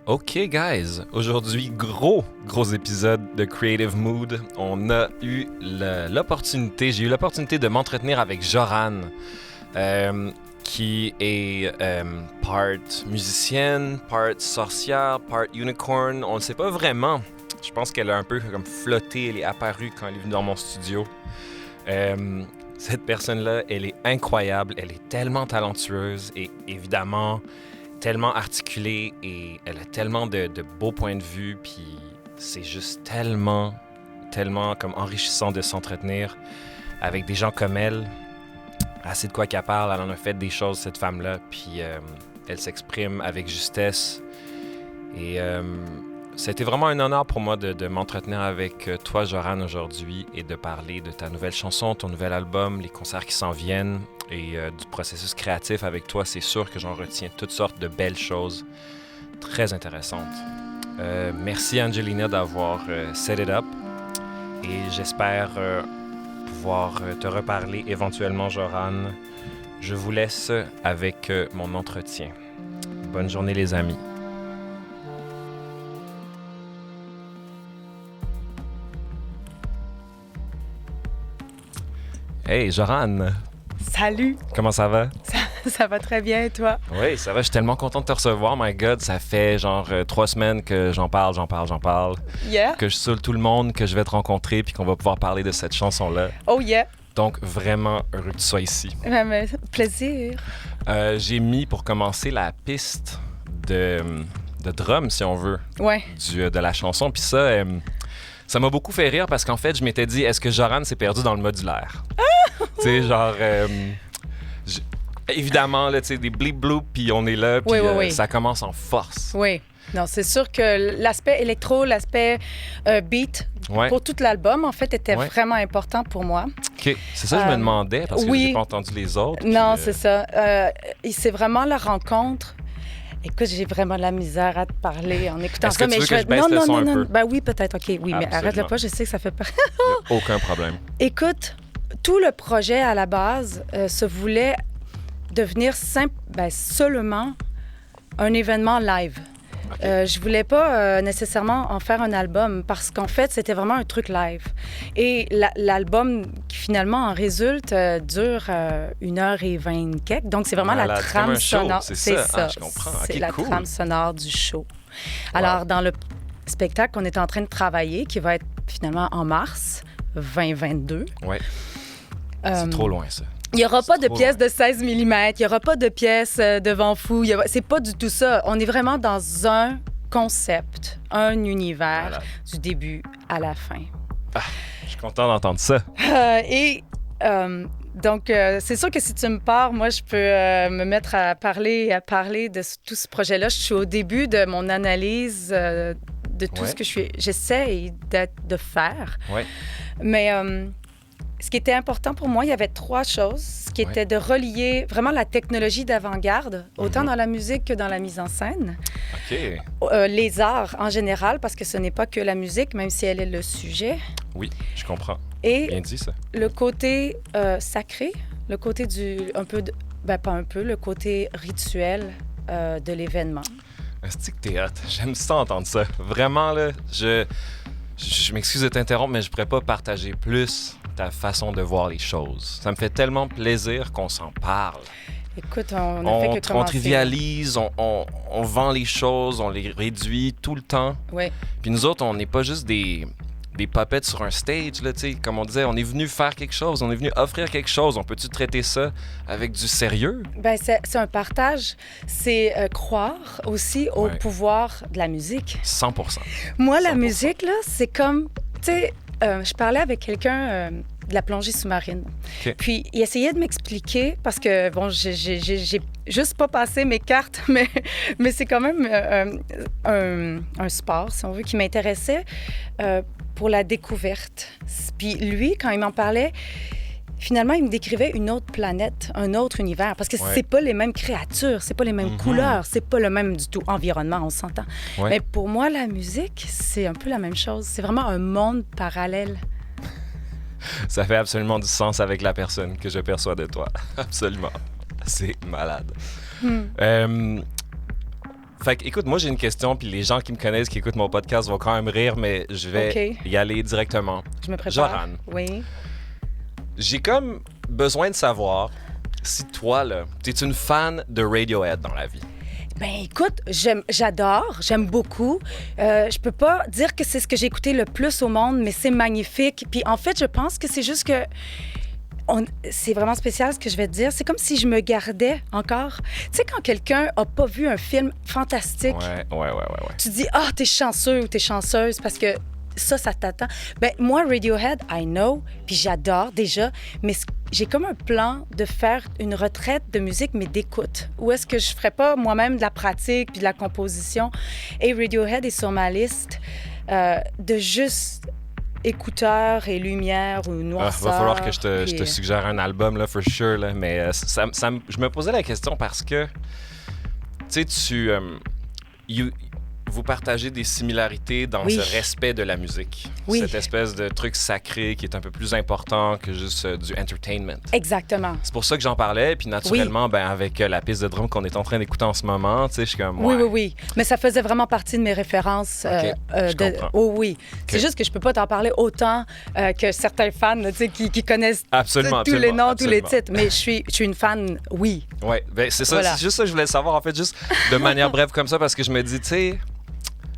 OK, guys. Aujourd'hui, gros épisode de Creative Mood. On a eu j'ai eu l'opportunité de m'entretenir avec Joran, qui est part musicienne, part sorcière, part unicorn. On ne sait pas vraiment. Je pense qu'elle a un peu comme flotté, elle est apparue quand elle est venue dans mon studio. Cette personne-là, elle est incroyable, elle est tellement talentueuse et évidemment tellement articulée et elle a tellement de beaux points de vue, puis c'est juste tellement comme enrichissant de s'entretenir avec des gens comme elle. Assez de quoi qu'elle parle, elle en a fait des choses, cette femme-là, puis elle s'exprime avec justesse. Et ça a été vraiment un honneur pour moi de m'entretenir avec toi, Joran, aujourd'hui et de parler de ta nouvelle chanson, ton nouvel album, les concerts qui s'en viennent et du processus créatif avec toi. C'est sûr que j'en retiens toutes sortes de belles choses très intéressantes. Merci, Angelina, d'avoir set it up et j'espère pouvoir te reparler éventuellement, Joran. Je vous laisse avec mon entretien. Bonne journée, les amis. Hey, Joran! Salut! Comment ça va? Ça va très bien, et toi? Oui, ça va. Je suis tellement content de te recevoir. My God, ça fait genre 3 semaines que j'en parle. Yeah! Que je saoule tout le monde, que je vais te rencontrer puis qu'on va pouvoir parler de cette chanson-là. Oh yeah! Donc, vraiment heureux que tu sois ici. Mais, plaisir! J'ai mis pour commencer la piste de drum, si on veut, Ouais. de la chanson. Puis ça m'a beaucoup fait rire parce qu'en fait, je m'étais dit, est-ce que Joran s'est perdu dans le modulaire? Tu sais, genre... évidemment, là, tu sais, des blip-bloop, puis on est là, puis oui. ça commence en force. Oui. Non, c'est sûr que l'aspect électro, l'aspect beat, pour tout l'album, en fait, était vraiment important pour moi. OK. C'est ça que je me demandais, parce que j'ai pas entendu les autres. Non, c'est ça. C'est vraiment la rencontre. Écoute, j'ai vraiment de la misère à te parler en écoutant ça. Est-ce que tu veux que je baisse le son un peu? Ben oui, peut-être. OK, oui, Absolument. Mais arrête-le pas, je sais que ça fait peur. Aucun problème. Écoute, tout le projet à la base se voulait devenir seulement un événement live. Okay. Je voulais pas nécessairement en faire un album parce qu'en fait, c'était vraiment un truc live. Et l'album qui finalement en résulte dure 1h20 quelque. Donc, c'est vraiment la trame sonore. C'est ça. Ah, je comprends. C'est la trame sonore du show. Alors, dans le spectacle qu'on est en train de travailler, qui va être finalement en mars 2022. Oui. C'est trop loin, ça. Il n'y aura pas de pièces de 16 mm, il n'y aura pas de pièces de vent fou. C'est pas du tout ça. On est vraiment dans un concept, un univers du début à la fin. Ah, je suis content d'entendre ça. Donc, c'est sûr que si tu me parles, moi, je peux me mettre à parler de tout ce projet-là. Je suis au début de mon analyse de tout ce que j'essaie de faire. Ouais. Mais... ce qui était important pour moi, il y avait 3 choses. Ce qui était de relier vraiment la technologie d'avant-garde, autant dans la musique que dans la mise en scène. OK. Les arts en général, parce que ce n'est pas que la musique, même si elle est le sujet. Oui, je comprends. Et bien dit, ça. Le côté sacré, le côté le côté rituel de l'événement. C'est que t'es hot. J'aime ça entendre ça. Vraiment, là, je m'excuse de t'interrompre, mais je pourrais pas partager plus ta façon de voir les choses. Ça me fait tellement plaisir qu'on s'en parle. Écoute, on a fait que commencer. On trivialise, on vend les choses, on les réduit tout le temps. Oui. Puis nous autres, on n'est pas juste des puppets sur un stage, là, tu sais. Comme on disait, on est venu faire quelque chose, on est venu offrir quelque chose. On peut-tu traiter ça avec du sérieux? Ben c'est un partage. C'est croire aussi au pouvoir de la musique. 100%. Moi, 100%. La musique, là, c'est comme... Tu sais, je parlais avec quelqu'un de la plongée sous-marine. Okay. Puis, il essayait de m'expliquer, parce que, bon, j'ai juste pas passé mes cartes, mais c'est quand même un sport, si on veut, qui m'intéressait pour la découverte. Puis lui, quand il m'en parlait, finalement, il me décrivait une autre planète, un autre univers, parce que c'est pas les mêmes créatures, c'est pas les mêmes couleurs, c'est pas le même du tout environnement, on s'entend. Ouais. Mais pour moi, la musique, c'est un peu la même chose. C'est vraiment un monde parallèle. Ça fait absolument du sens avec la personne que je perçois de toi. Absolument. C'est malade. Fait que, écoute, moi, j'ai une question, puis les gens qui me connaissent, qui écoutent mon podcast vont quand même rire, mais je vais y aller directement. Je me prépare. Joran. Oui. J'ai comme besoin de savoir si toi, là, t'es une fan de Radiohead dans la vie. Ben écoute, j'adore, j'aime beaucoup. Je peux pas dire que c'est ce que j'ai écouté le plus au monde, mais c'est magnifique. Puis en fait, je pense que c'est juste que c'est vraiment spécial ce que je vais te dire. C'est comme si je me gardais encore. Tu sais, quand quelqu'un a pas vu un film fantastique, Ouais. tu te dis, ah, t'es chanceux ou t'es chanceuse parce que ça t'attend. Ben moi, Radiohead, I know, puis j'adore déjà, mais j'ai comme un plan de faire une retraite de musique, mais d'écoute. Où est-ce que je ferais pas moi-même de la pratique puis de la composition? Et Radiohead est sur ma liste de juste écouteurs et lumière ou noirceur. Va falloir que je te suggère un album, là, for sure. Là, mais je me posais la question parce que, tu sais, vous partagez des similarités dans ce respect de la musique. Oui. Cette espèce de truc sacré qui est un peu plus important que juste du entertainment. Exactement. C'est pour ça que j'en parlais. Puis naturellement, ben, avec la piste de drum qu'on est en train d'écouter en ce moment, tu sais, je suis comme... Ouais. Oui. Mais ça faisait vraiment partie de mes références. Je comprends. Oh oui. C'est juste que je peux pas t'en parler autant que certains fans, tu sais, qui connaissent tous les noms, tous les titres. Mais je suis une fan, oui. Oui, ben, c'est ça. Voilà. C'est juste ça que je voulais savoir, en fait, juste de manière brève comme ça, parce que je me dis, tu sais...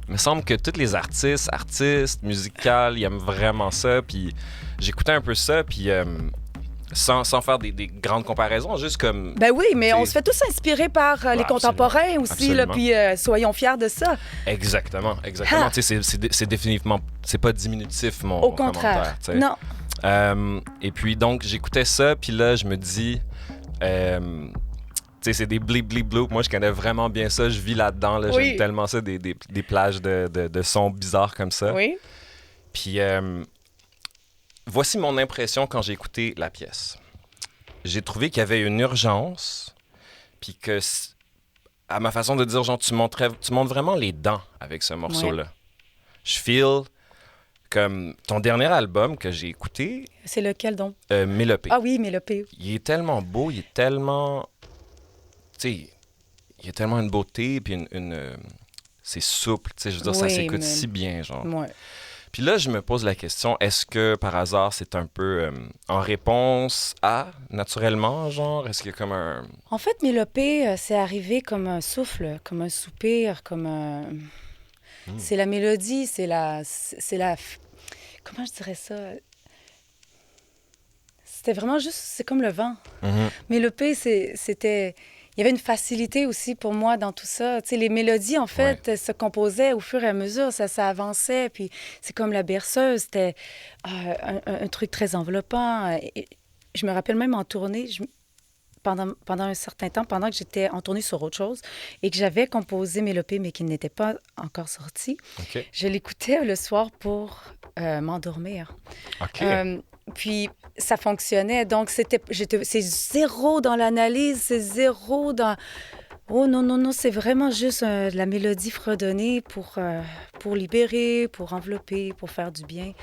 Il me semble que tous les artistes musicales, ils aiment vraiment ça. Puis j'écoutais un peu ça, puis sans faire des grandes comparaisons, juste comme... Ben oui, mais on se fait tous inspirer par les contemporains aussi, là, puis soyons fiers de ça. Exactement. Tu sais, c'est définitivement... C'est pas diminutif, mon contraire, commentaire. Non. Et puis donc, j'écoutais ça, puis là, je me dis... c'est des blip bloop. Moi, je connais vraiment bien ça. Je vis là-dedans. Là. J'aime tellement ça, des plages de sons bizarres comme ça. Oui. Puis, voici mon impression quand j'ai écouté la pièce. J'ai trouvé qu'il y avait une urgence, puis que, à ma façon de dire, genre, tu montres vraiment les dents avec ce morceau-là. Ouais. Je feel comme ton dernier album que j'ai écouté. C'est lequel, donc? Mélopée. Ah oui, Mélopée. Il est tellement beau, il est tellement... Tu sais, il y a tellement une beauté, puis c'est souple, tu sais, je veux dire, ça s'écoute si bien, genre. Ouais. Puis là, je me pose la question, est-ce que, par hasard, c'est un peu en réponse à, naturellement, genre? Est-ce qu'il y a comme un... En fait, Mélopée, c'est arrivé comme un souffle, comme un soupir, comme un... C'est la mélodie, c'est la... Comment je dirais ça? C'était vraiment juste... C'est comme le vent. Mélopée, c'était... Il y avait une facilité aussi pour moi dans tout ça. Tu sais, les mélodies, en fait, se composaient au fur et à mesure. Ça avançait. Puis c'est comme la berceuse. C'était un truc très enveloppant. Et je me rappelle même en tournée, pendant un certain temps, pendant que j'étais en tournée sur autre chose et que j'avais composé Mélopée, mais qui n'était pas encore sorti, je l'écoutais le soir pour m'endormir. Puis ça fonctionnait. Donc, c'est zéro dans l'analyse, c'est zéro dans... Oh non, c'est vraiment juste de la mélodie fredonnée pour libérer, pour envelopper, pour faire du bien.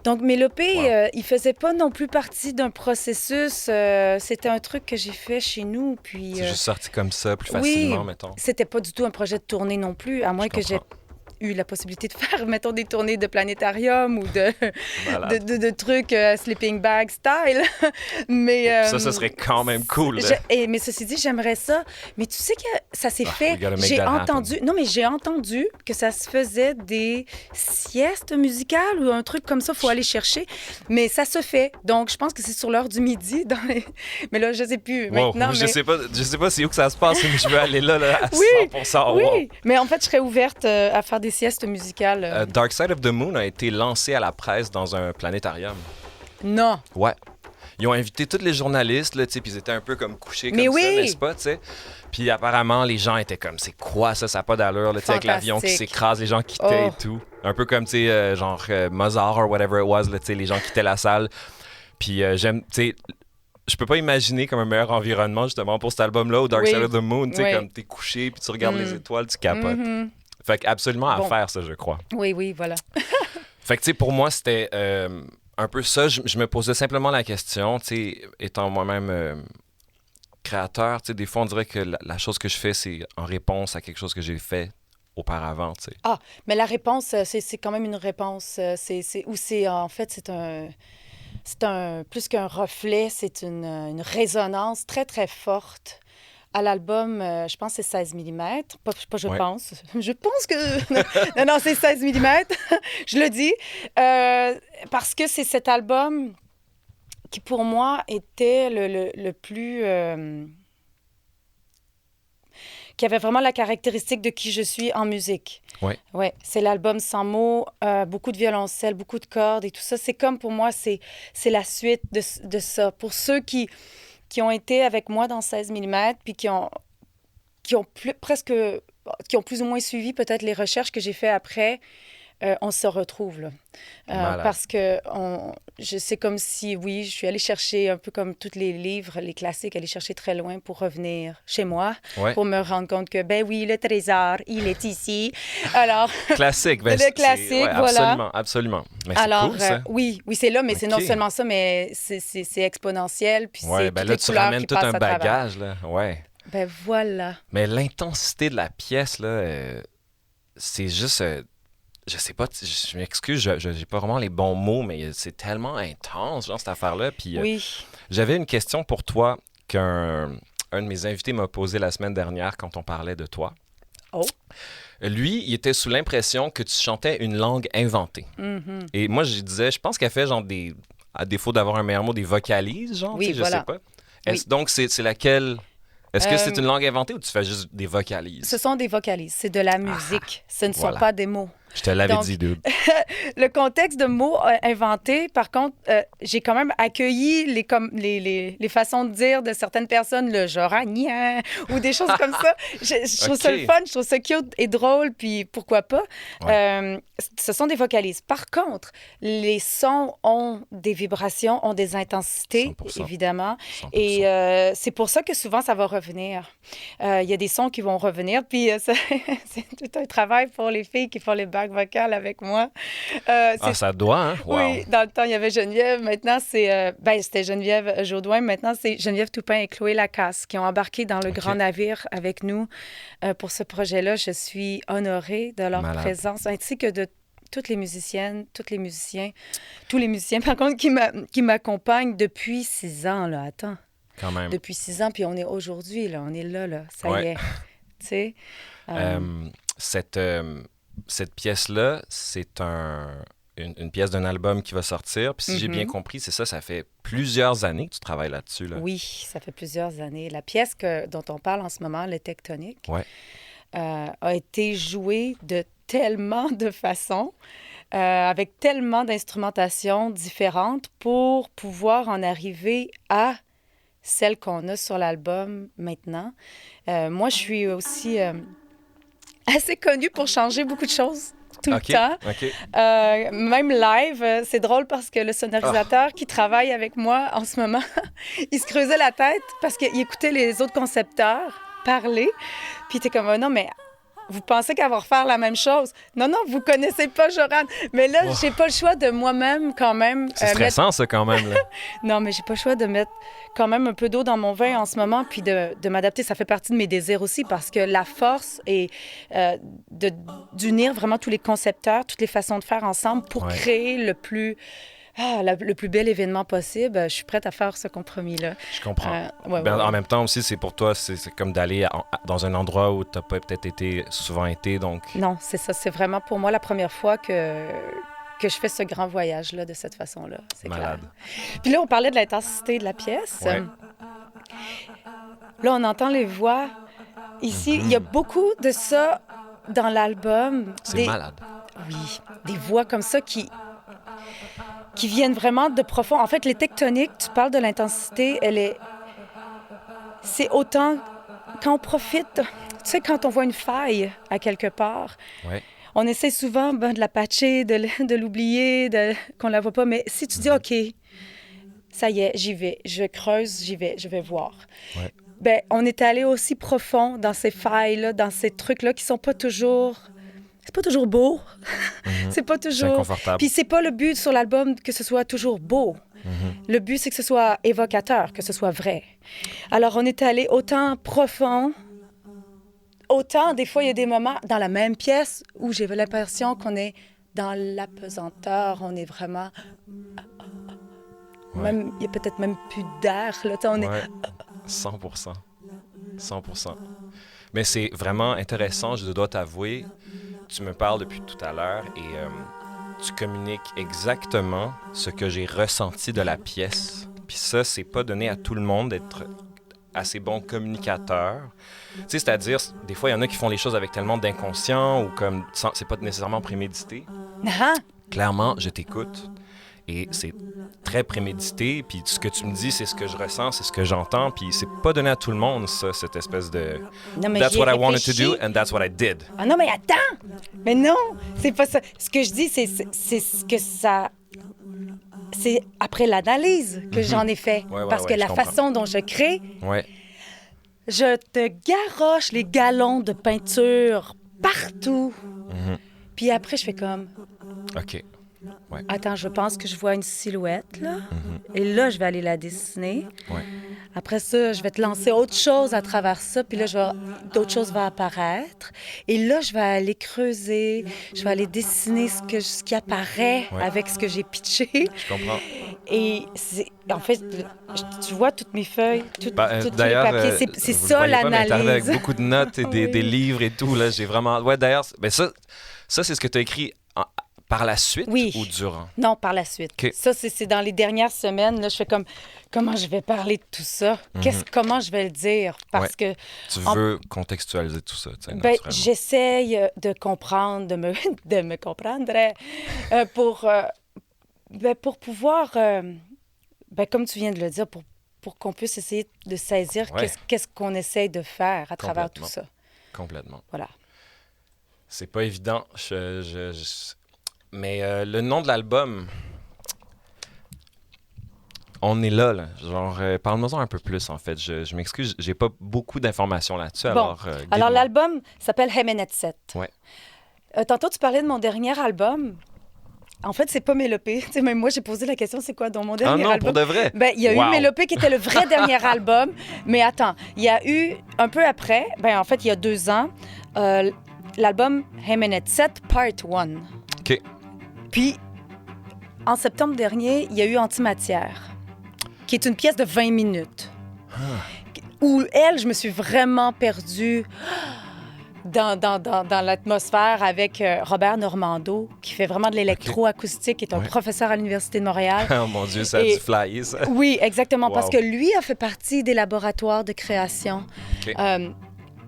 Donc, Mélopée, il faisait pas non plus partie d'un processus. C'était un truc que j'ai fait chez nous. Puis, c'est juste sorti comme ça, plus facilement, mettons. C'était pas du tout un projet de tournée non plus, à moins que j'ai eu la possibilité de faire, mettons, des tournées de planétarium ou de trucs sleeping bag style. Mais, ça serait quand même cool. Mais ceci dit, j'aimerais ça. Mais tu sais que ça s'est fait... J'ai entendu... Non, mais j'ai entendu que ça se faisait des siestes musicales ou un truc comme ça, il faut aller chercher. Mais ça se fait. Donc, je pense que c'est sur l'heure du midi. Mais là, je ne sais plus maintenant. Je sais pas c'est où que ça se passe, mais je veux aller là à 100%. Oui, mais en fait, je serais ouverte à faire des siestes musicales. Dark Side of the Moon a été lancé à la presse dans un planétarium. Non. Ouais. Ils ont invité tous les journalistes, là, tu sais, puis ils étaient un peu comme couchés comme ça, n'est-ce pas, tu sais? Puis apparemment, les gens étaient comme, c'est quoi ça? Ça n'a pas d'allure, là, tu sais, avec l'avion qui s'écrase, les gens quittaient et tout. Un peu comme, tu sais, genre Mozart or whatever it was, là, tu sais, les gens quittaient la salle. Puis j'aime, tu sais... Je peux pas imaginer comme un meilleur environnement, justement, pour cet album-là, au Dark Side of the Moon, tu sais, comme t'es couché, puis tu regardes les étoiles, tu capotes. Fait qu'absolument à faire, ça, je crois. Oui, voilà. Fait que, tu sais, pour moi, c'était un peu ça. Je me posais simplement la question, tu sais, étant moi-même créateur, tu sais, des fois, on dirait que la chose que je fais, c'est en réponse à quelque chose que j'ai fait auparavant, tu sais. Ah, mais la réponse, c'est quand même une réponse. En fait, c'est un, plus qu'un reflet, c'est une résonance très, très forte. À l'album, je pense que c'est 16 mm. Pas je Ouais. pense. Je pense que... Non, non, c'est 16 mm. Je le dis. Parce que c'est cet album qui, pour moi, était le plus... qui avait vraiment la caractéristique de qui je suis en musique. Ouais. Ouais, c'est l'album sans mots, beaucoup de violoncelle, beaucoup de cordes et tout ça. C'est comme pour moi, c'est la suite de ça. Pour ceux qui ont été avec moi dans 16 mm, puis qui ont qui ont plus ou moins suivi peut-être les recherches que j'ai fait après, on se retrouve là. Malade. Parce que c'est comme si, oui, je suis allée chercher un peu comme tous les livres, les classiques, aller chercher très loin pour revenir chez moi, Ouais. pour me rendre compte que, ben oui, le trésor, il est ici. Alors, Classique. Ben, le classique, ouais, voilà. Absolument, absolument. Mais c'est alors cool, ça. oui, c'est là, mais c'est non OK. seulement ça, mais c'est exponentiel, puis Ouais, c'est ben toutes là, les tu couleurs ramènes qui tout passent un à travers. bagage, là. Ouais. Ben voilà. Mais l'intensité de la pièce, là, c'est juste... je sais pas, je m'excuse, j'ai pas vraiment les bons mots, mais c'est tellement intense, genre, cette affaire-là. Puis Oui. j'avais une question pour toi qu'un un de mes invités m'a posée la semaine dernière quand on parlait de toi. Oh. Lui, il était sous l'impression que tu chantais une langue inventée. Mhm. Et moi, je disais, je pense qu'elle fait genre à défaut d'avoir un meilleur mot, des vocalises, genre, Oui, tu sais, voilà. je sais pas. Donc, c'est laquelle... Est-ce que c'est une langue inventée ou tu fais juste des vocalises? Ce sont des vocalises, c'est de la musique. Ce ne voilà. sont pas des mots. Je te l'avais Donc, dit, dude. Le contexte de mots inventés, par contre, j'ai quand même accueilli les façons de dire de certaines personnes, le genre agnan ou des choses comme ça. Je trouve ça le fun, je trouve ça cute et drôle, puis pourquoi pas. Ouais. Ce sont des vocalises. Par contre, les sons ont des vibrations, ont des intensités, 100%. évidemment. 100%. Et c'est pour ça que souvent, ça va revenir. Il y a des sons qui vont revenir, puis c'est tout un travail pour les filles qui font les bacs vocales avec moi. Ça doit, hein? Wow. Oui, dans le temps, il y avait Geneviève. Maintenant, c'était Geneviève Jodoin. Maintenant, c'est Geneviève Toupin et Chloé Lacasse qui ont embarqué dans le grand navire avec nous pour ce projet-là. Je suis honorée de leur présence, ainsi que de toutes les musiciennes, tous les musiciens, par contre, qui m'accompagnent depuis 6 ans, là. Attends. Quand même. Depuis 6 ans, puis on est aujourd'hui, là. On est là. Ça y est. Tu sais? Cette pièce-là, c'est une pièce d'un album qui va sortir. Puis si j'ai bien compris, c'est ça fait plusieurs années que tu travailles là-dessus. Là. Oui, ça fait plusieurs années. La pièce dont on parle en ce moment, Le Tectonique, a été jouée de tellement de façons, avec tellement d'instrumentations différentes pour pouvoir en arriver à celle qu'on a sur l'album maintenant. Moi, je suis aussi... assez connue pour changer beaucoup de choses tout le temps. Même live, c'est drôle parce que le sonorisateur qui travaille avec moi en ce moment, il se creusait la tête parce qu'il écoutait les autres concepteurs parler. Puis il était comme, non, mais vous pensez qu'elle va refaire la même chose? Non, vous connaissez pas Joran. Mais là, j'ai pas le choix de moi-même quand même. C'est stressant, ça, quand même. Là. Non, mais j'ai pas le choix de mettre quand même un peu d'eau dans mon vin en ce moment, puis de m'adapter. Ça fait partie de mes désirs aussi, parce que la force est d'unir vraiment tous les concepteurs, toutes les façons de faire ensemble pour créer le plus bel événement possible. Je suis prête à faire ce compromis-là. Je comprends. En même temps aussi, c'est pour toi, c'est comme d'aller dans un endroit où tu n'as pas peut-être souvent été, donc... Non, c'est ça. C'est vraiment pour moi la première fois que je fais ce grand voyage-là de cette façon-là. C'est malade. Clair. Puis là, on parlait de l'intensité de la pièce. Ouais. Là, on entend les voix. Ici, il y a beaucoup de ça dans l'album. C'est malade. Oui, des voix comme ça qui viennent vraiment de profond. En fait, les tectoniques, tu parles de l'intensité, c'est autant quand on profite, tu sais, quand on voit une faille à quelque part, on essaie souvent de la patcher, de l'oublier, qu'on la voit pas. Mais si tu dis, OK, ça y est, j'y vais, je creuse, j'y vais, je vais voir. Ouais. Ben, on est allé aussi profond dans ces failles-là, dans ces trucs-là qui sont pas toujours... C'est pas toujours beau. C'est pas toujours... C'est inconfortable. Puis c'est pas le but sur l'album que ce soit toujours beau. Le but, c'est que ce soit évocateur, que ce soit vrai. Alors, on est allé autant profond, autant, des fois, il y a des moments dans la même pièce où j'ai l'impression qu'on est dans l'apesanteur, on est vraiment... Même, il y a peut-être même plus d'air, là, on est... 100%. 100%. Mais c'est vraiment intéressant, je dois t'avouer. Tu me parles depuis tout à l'heure et tu communiques exactement ce que j'ai ressenti de la pièce. Puis ça, c'est pas donné à tout le monde d'être assez bon communicateur. Tu sais, c'est-à-dire, des fois, il y en a qui font les choses avec tellement d'inconscient ou comme c'est pas nécessairement prémédité. Clairement, je t'écoute et c'est très prémédité. Puis ce que tu me dis, c'est ce que je ressens, c'est ce que j'entends. Puis c'est pas donné à tout le monde, ça, cette espèce de... Non, mais That's what I wanted to do and that's what I did. Ah non, mais attends! Mais non, c'est pas ça. Ce que je dis, c'est ce que ça... C'est après l'analyse que j'en ai fait. Parce que la façon dont je crée, je te garoche les galons de peinture partout. Puis après, je fais comme... OK. Attends, je pense que je vois une silhouette, là. Et là, je vais aller la dessiner. Après ça, je vais te lancer autre chose à travers ça. Puis là, d'autres choses vont apparaître. Et là, je vais aller creuser. Je vais aller dessiner ce qui apparaît avec ce que j'ai pitché. Je comprends. Et en fait, tu vois toutes mes feuilles, tous les papiers. C'est ça, l'analyse. Pas, avec beaucoup de notes et des livres et tout. Là, j'ai vraiment... Ouais, d'ailleurs, ça c'est ce que tu as écrit... Par la suite ou durant? Non, par la suite. Okay. Ça, c'est dans les dernières semaines. Là, je fais comme, comment je vais parler de tout ça? Comment je vais le dire? Parce que... Tu veux contextualiser tout ça, tu sais, j'essaye de comprendre, de me comprendre pour pouvoir, comme tu viens de le dire, pour qu'on puisse essayer de saisir qu'est-ce qu'on essaye de faire à travers tout ça. Complètement. Voilà. C'est pas évident. Mais le nom de l'album, on est là. Genre, parle-moi-en un peu plus, en fait. Je m'excuse, j'ai pas beaucoup d'informations là-dessus. Bon. Alors l'album s'appelle Hemenet 7. Ouais. Tantôt, tu parlais de mon dernier album. En fait, c'est pas Mélopée. Tu sais, même moi, j'ai posé la question, c'est quoi dans mon dernier album? Ah non, pour de vrai? Il y a eu Mélopée qui était le vrai dernier album. Mais attends, il y a eu, un peu après, en fait, il y a 2 ans, l'album Hemenet 7 Part 1. OK. Puis, en septembre dernier, il y a eu Antimatière, qui est une pièce de 20 minutes, où je me suis vraiment perdue dans l'atmosphère avec Robert Normando, qui fait vraiment de l'électroacoustique, qui est un professeur à l'Université de Montréal. Oh mon Dieu, ça a dû flyer, ça. Oui, exactement, parce que lui a fait partie des laboratoires de création.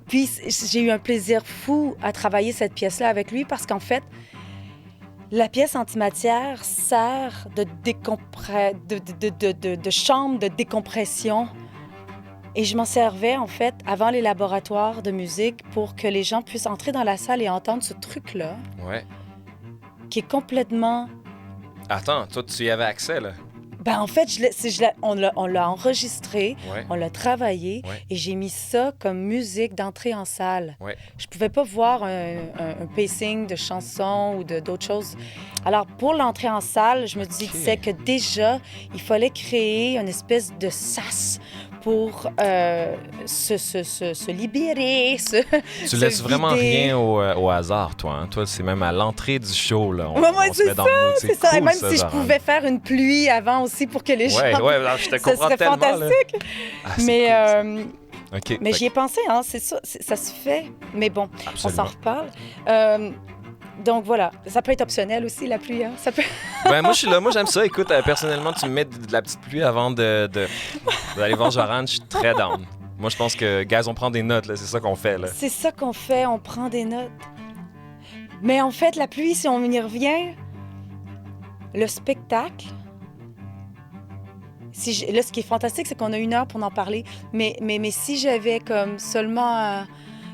Puis, j'ai eu un plaisir fou à travailler cette pièce-là avec lui, parce qu'en fait, la pièce Antimatière sert de chambre de décompression. Et je m'en servais, en fait, avant les laboratoires de musique pour que les gens puissent entrer dans la salle et entendre ce truc-là. Ouais. Qui est complètement... Attends, toi, tu y avais accès, là? En fait, on l'a enregistré, on l'a travaillé et j'ai mis ça comme musique d'entrée en salle. Ouais. Je pouvais pas voir un pacing de chansons ou d'autres choses. Alors, pour l'entrée en salle, je me disais que déjà, il fallait créer une espèce de sas pour se libérer, Tu laisses vraiment rien au hasard, toi. Hein? Toi, c'est même à l'entrée du show, là. On se met dans le mood. C'est ça. Cool, et même si je pouvais faire une pluie avant aussi pour que les gens... je te comprends tellement. Ça serait fantastique. Mais j'y ai pensé, hein. C'est ça. Ça se fait. Mais bon, on s'en reparle. Donc voilà, ça peut être optionnel aussi, la pluie. Hein? Ça peut... moi, je suis là. Moi, j'aime ça. Écoute, personnellement, tu me mets de la petite pluie avant d'aller voir Joran. Je suis très down. Moi, je pense que, guys, on prend des notes. Là. C'est ça qu'on fait. Là. C'est ça qu'on fait. On prend des notes. Mais en fait, la pluie, si on y revient, le spectacle... Là, ce qui est fantastique, c'est qu'on a 1 heure pour en parler. Mais si j'avais comme seulement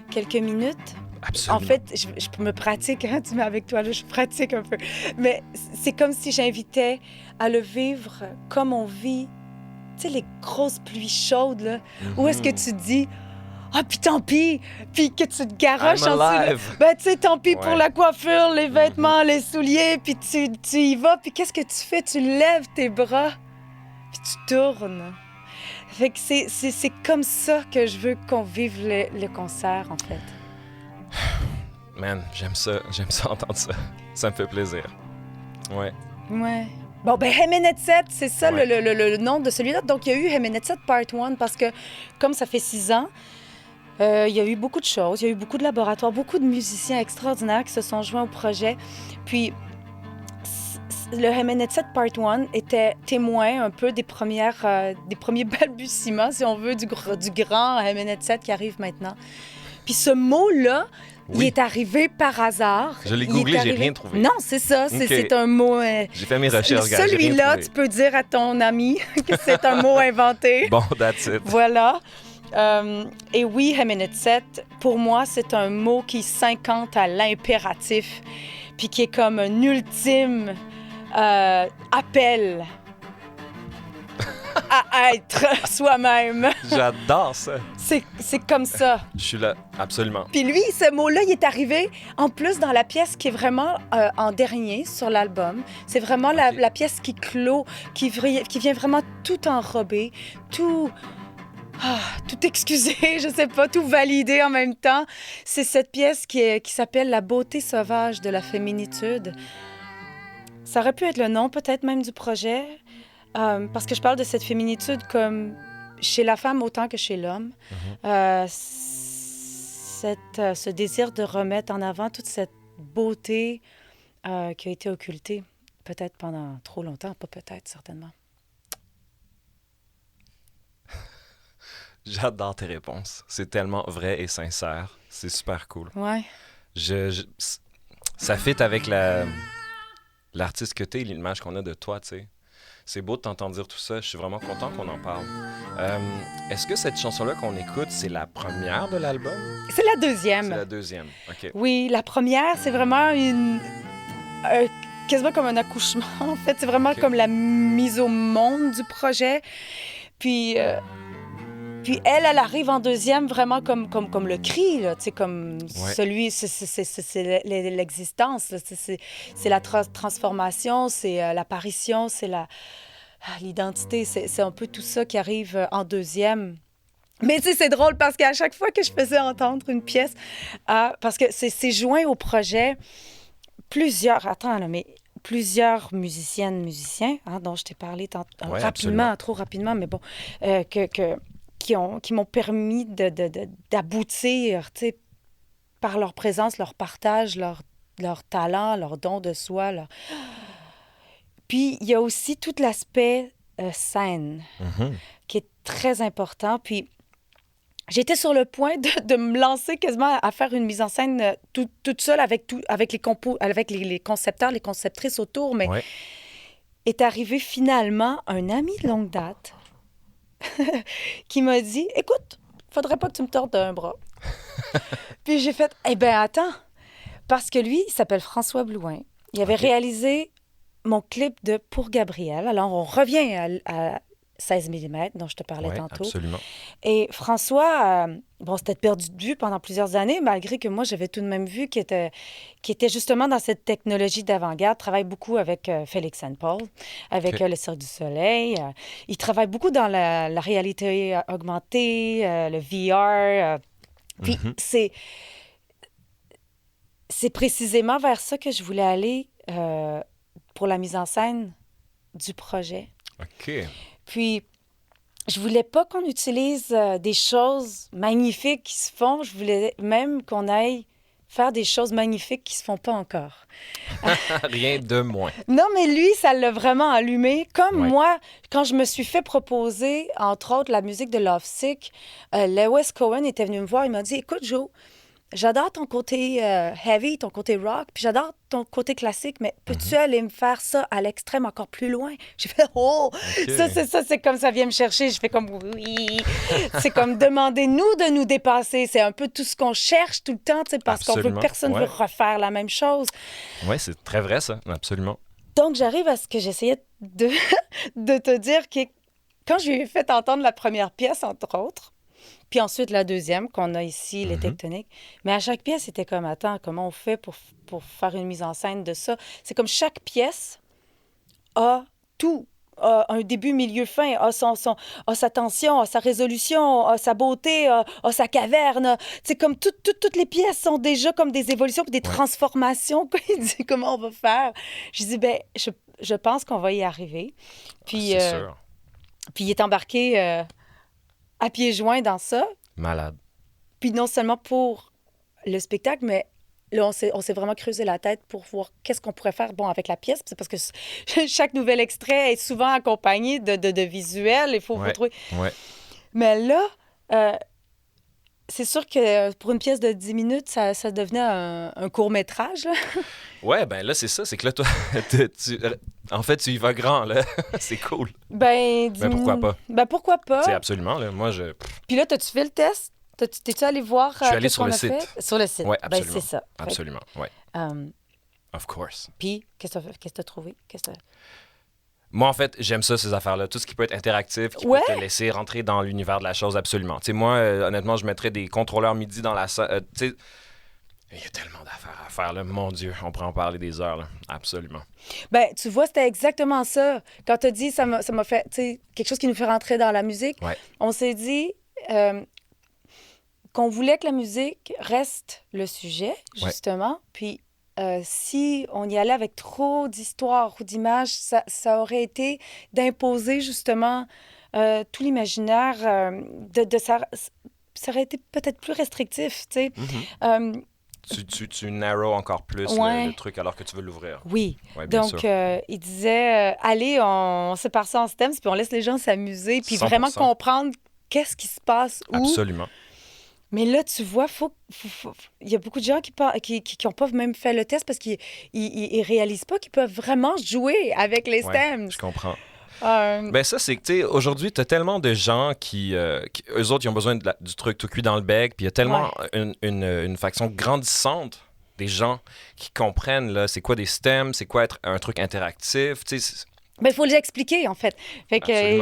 quelques minutes... Absolument. En fait, je me pratique, hein, tu mets avec toi, là, je pratique un peu. Mais c'est comme si j'invitais à le vivre comme on vit, tu sais, les grosses pluies chaudes, là. Où est-ce que tu dis, puis tant pis, puis que tu te garoches en dessous. Tu sais, tant pis pour la coiffure, les vêtements, les souliers, puis tu y vas, puis qu'est-ce que tu fais? Tu lèves tes bras puis tu tournes. Fait que c'est comme ça que je veux qu'on vive le concert, en fait. Man, j'aime ça entendre ça. Ça me fait plaisir. Ouais. Ouais. Bon, ben Hemenetset, c'est ça Ouais. le nom de celui-là. Donc, il y a eu Hemenetset Part 1 parce que, comme ça fait 6 ans, il y a eu beaucoup de choses. Il y a eu beaucoup de laboratoires, beaucoup de musiciens extraordinaires qui se sont joints au projet. Puis, le Hemenetset Part 1 était témoin un peu des premiers balbutiements, si on veut, du grand Hemenetset qui arrive maintenant. Puis ce mot-là, il Oui. est arrivé par hasard. Je l'ai Il est googlé, j'ai arrivé- rien trouvé. Non, c'est ça. Ok. C'est un mot... J'ai fait mes recherches, gars. j'ai rien Celui-là, trouvé. tu peux dire à ton ami que c'est un mot inventé. Bon, that's it. Voilà. Et oui, Hemenetset, pour moi, c'est un mot qui s'incante à l'impératif, puis qui est comme un ultime appel à être soi-même. J'adore ça. C'est comme ça. Je suis là, absolument. Puis lui, ce mot-là, il est arrivé en plus dans la pièce qui est vraiment en dernier sur l'album. C'est vraiment Ok. la pièce qui clôt, qui vient vraiment tout enrober, tout excuser, je sais pas, tout valider en même temps. C'est cette pièce qui s'appelle La beauté sauvage de la féminitude. Ça aurait pu être le nom peut-être même du projet, parce que je parle de cette féminitude comme chez la femme autant que chez l'homme. Ce désir de remettre en avant toute cette beauté qui a été occultée, peut-être pendant trop longtemps, pas peut-être, certainement. J'adore tes réponses. C'est tellement vrai et sincère. C'est super cool. Ouais. Ça fit avec l'artiste que t'es, l'image qu'on a de toi, tu sais. C'est beau de t'entendre dire tout ça. Je suis vraiment content qu'on en parle. Est-ce que cette chanson-là qu'on écoute, c'est la première de l'album? C'est la deuxième. C'est la deuxième. OK. Oui, la première, c'est vraiment quasiment comme un accouchement, en fait. C'est vraiment Ok. comme la mise au monde du projet. Puis elle arrive en deuxième vraiment comme le cri, là, tu sais, comme Ouais. celui, c'est l'existence, là. C'est la transformation, c'est l'apparition, c'est l'identité, c'est un peu tout ça qui arrive en deuxième. Mais tu sais, c'est drôle parce qu'à chaque fois que je faisais entendre une pièce, parce que c'est joint au projet plusieurs musiciennes, musiciens, dont je t'ai parlé Ouais, rapidement, absolument. trop rapidement, mais bon, qui m'ont permis d'aboutir, tu sais, par leur présence, leur partage, leur talent, leur don de soi. Puis, il y a aussi tout l'aspect scène Mhm. qui est très important. Puis, j'étais sur le point de me lancer quasiment à faire une mise en scène toute seule avec les concepteurs, les conceptrices autour, mais Ouais. est arrivé finalement un ami de longue date qui m'a dit « Écoute, faudrait pas que tu me tordes un bras. » Puis j'ai fait « Eh bien, attends. » Parce que lui, il s'appelle François Blouin. Il avait Ok. réalisé mon clip de Pour Gabriel. Alors, on revient à 16 mm dont je te parlais Ouais, tantôt. absolument. Et François, bon, c'était perdu de vue pendant plusieurs années, malgré que moi, j'avais tout de même vu qu'il était justement dans cette technologie d'avant-garde, travaille beaucoup avec Félix Saint-Paul, avec Ok. le Cirque du Soleil. Il travaille beaucoup dans la réalité augmentée, le VR. Puis Mhm. c'est précisément vers ça que je voulais aller pour la mise en scène du projet. OK. Puis, je voulais pas qu'on utilise des choses magnifiques qui se font. Je voulais même qu'on aille faire des choses magnifiques qui se font pas encore. Rien de moins. Non, mais lui, ça l'a vraiment allumé. Comme Ouais. moi, quand je me suis fait proposer, entre autres, la musique de Lovesick, Lewis Cohen était venu me voir. Il m'a dit, écoute, Joe, j'adore ton côté heavy, ton côté rock, puis j'adore ton côté classique, mais peux-tu aller me faire ça à l'extrême encore plus loin? J'ai fait, oh, OK. ça, c'est comme ça vient me chercher. Je fais comme, oui. C'est comme demandez-nous de nous dépasser. C'est un peu tout ce qu'on cherche tout le temps, tu sais, parce Absolument, personne ouais. veut refaire la même chose. Ouais, c'est très vrai, ça. Absolument. Donc, j'arrive à ce que j'essayais de te dire que quand je lui ai fait entendre la première pièce, entre autres, puis ensuite la deuxième, qu'on a ici, les tectoniques, mais à chaque pièce, c'était comme, attends, comment on fait pour faire une mise en scène de ça? C'est comme chaque pièce a tout a un début, milieu, fin, a sa tension, a sa résolution, a sa beauté, a sa caverne. C'est comme toutes les pièces sont déjà comme des évolutions puis des transformations. Il dit comment on va faire. Je dis, ben, je pense qu'on va y arriver. Puis, C'est sûr. puis il est embarqué à pieds joints dans ça. Malade. Puis non seulement pour le spectacle, mais là, on s'est vraiment creusé la tête pour voir qu'est-ce qu'on pourrait faire avec la pièce. C'est parce que chaque nouvel extrait est souvent accompagné de visuels. Il faut trouver. Ouais. Mais là, c'est sûr que pour une pièce de 10 minutes, ça devenait un court-métrage. Là. Ouais, ben là, c'est ça. C'est que là, toi, en fait, tu y vas grand, là. C'est cool. Ben pourquoi pas? Ben pourquoi pas? C'est absolument, là. Moi, je... Puis là, t'as-tu fait le test? T'es-tu allé voir Je suis allé qu'est-ce sur qu'on le a site. fait? Sur le site. Ouais, absolument. Ben, c'est ça. Absolument, ouais. Of course. Puis, qu'est-ce que t'as trouvé? Moi, en fait, j'aime ça, ces affaires-là. Tout ce qui peut être interactif, qui peut te laisser rentrer dans l'univers de la chose, absolument. Tu sais, moi, honnêtement, je mettrais des contrôleurs MIDI dans la salle. Tu sais, il y a tellement d'affaires à faire, là. Mon Dieu, on pourrait en parler des heures, là. Absolument. Ben, tu vois, c'était exactement ça. Quand t'as dit, ça m'a fait, tu sais, quelque chose qui nous fait rentrer dans la musique. Ouais. On s'est dit qu'on voulait que la musique reste le sujet, justement. Puis, si on y allait avec trop d'histoires ou d'images, ça aurait été d'imposer, justement, tout l'imaginaire. Ça aurait été peut-être plus restrictif, tu sais. Tu narrows encore plus le truc alors que tu veux l'ouvrir. Oui. Ouais, bien Donc, sûr. il disait, allez, on sépare ça en stems, puis on laisse les gens s'amuser, puis 100%. vraiment comprendre qu'est-ce qui se passe où. Absolument. Mais là, tu vois, il y a beaucoup de gens qui n'ont pas même fait le test parce qu'ils ne réalisent pas qu'ils peuvent vraiment jouer avec les stems. Je comprends. Ben ça, c'est que, tu sais, aujourd'hui, tu as tellement de gens qui eux autres, ils ont besoin du truc tout cuit dans le bec, puis il y a tellement une faction grandissante des gens qui comprennent, là, c'est quoi des stems, c'est quoi être un truc interactif, tu sais. Ben, il faut l'expliquer, en fait. Fait que,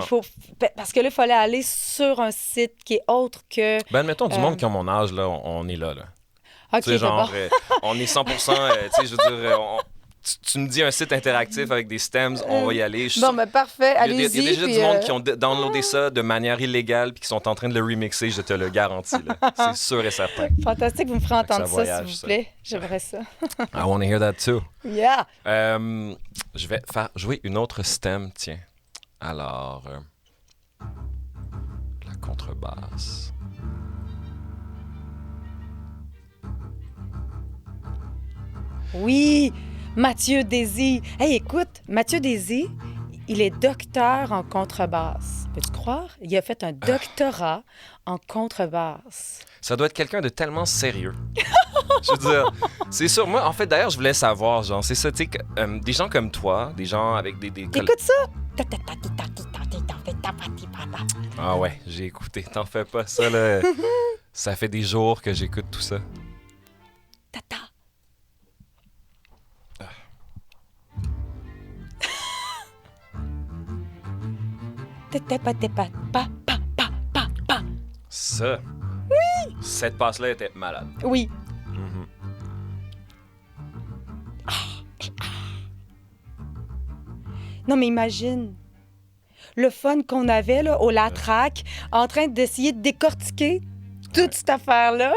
parce que là, il fallait aller sur un site qui est autre que... Ben, admettons, du monde qui a mon âge, là, on est là. OK, tu sais, genre, on est 100%, tu sais, je veux dire, tu me dis un site interactif avec des stems, on va y aller. Bon, ben parfait, allez-y. Il y a déjà du monde qui ont downloadé ça de manière illégale puis qui sont en train de le remixer, je te le garantis. Là. C'est sûr et certain. Fantastique, vous me ferez entendre ça, voyage, s'il vous plaît. J'aimerais ça. I want to hear that too. Yeah! Je vais faire jouer une autre stem, tiens. Alors, la contrebasse. Oui! Mathieu Désy. Hey, écoute, Mathieu Désy, il est docteur en contrebasse. Peux-tu croire? Il a fait un doctorat en contrebasse. Ça doit être quelqu'un de tellement sérieux. Je veux dire, c'est sûr. Moi, en fait, d'ailleurs, je voulais savoir, genre, c'est ça, tu sais, des gens comme toi, des gens avec des... Écoute ça! Ah ouais, j'ai écouté. T'en fais pas, ça, là. Ça fait des jours que j'écoute tout ça. Tata. Ça. Oui! Cette passe-là était malade. Oui. Non, mais imagine le fun qu'on avait là, au Latrac, en train d'essayer de décortiquer toute cette affaire-là.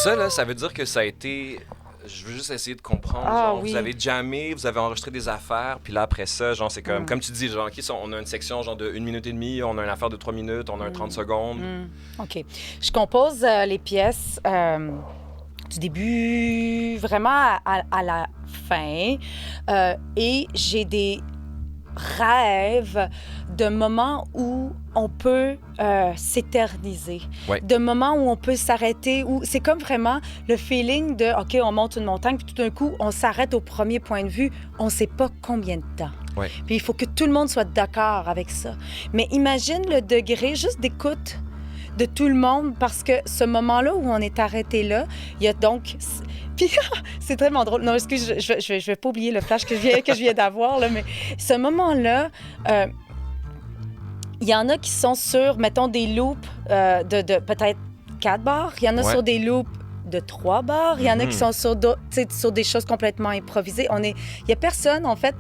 Ça, là, ça veut dire que ça a été... Je veux juste essayer de comprendre. Genre, oui. Vous avez jammé, vous avez enregistré des affaires, puis là, après ça, genre, c'est comme tu dis, genre, OK, on a une section genre de 1 minute et demie, on a une affaire de 3 minutes, on a un 30 secondes. OK. Je compose les pièces du début vraiment à la fin. Et j'ai des rêves de moments où on peut s'éterniser, de moments où on peut s'arrêter, où c'est comme vraiment le feeling de OK, on monte une montagne, puis tout d'un coup, on s'arrête au premier point de vue, on ne sait pas combien de temps. Puis il faut que tout le monde soit d'accord avec ça. Mais imagine le degré juste d'écoute de tout le monde, parce que ce moment-là où on est arrêté là, il y a donc... Puis c'est vraiment drôle. Non, excuse, je vais pas oublier le flash que je viens d'avoir, là, mais ce moment-là, il y en a qui sont sur, mettons, des loops de peut-être 4 bars. Il y en a sur des loops de 3 bars. Il y en a qui sont sur des choses complètement improvisées. Il y a personne, en fait,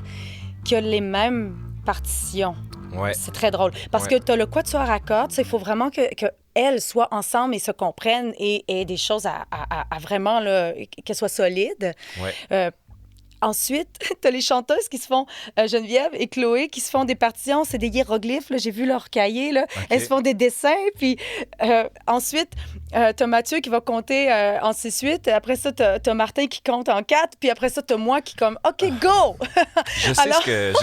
qui a les mêmes partition. Ouais. C'est très drôle. Parce que tu as le quatuor à cordes, il faut vraiment que elles soient ensemble et se comprennent et des choses à vraiment, là, qu'elles soient solides. Ouais. Ensuite, tu as les chanteuses qui se font, Geneviève et Chloé, qui se font des partitions, c'est des hiéroglyphes, là, j'ai vu leur cahier, là. OK. Elles se font des dessins, puis ensuite, tu as Mathieu qui va compter en 6-8, après ça, tu as Martin qui compte en 4, puis après ça, tu as moi qui comme, OK, go! Je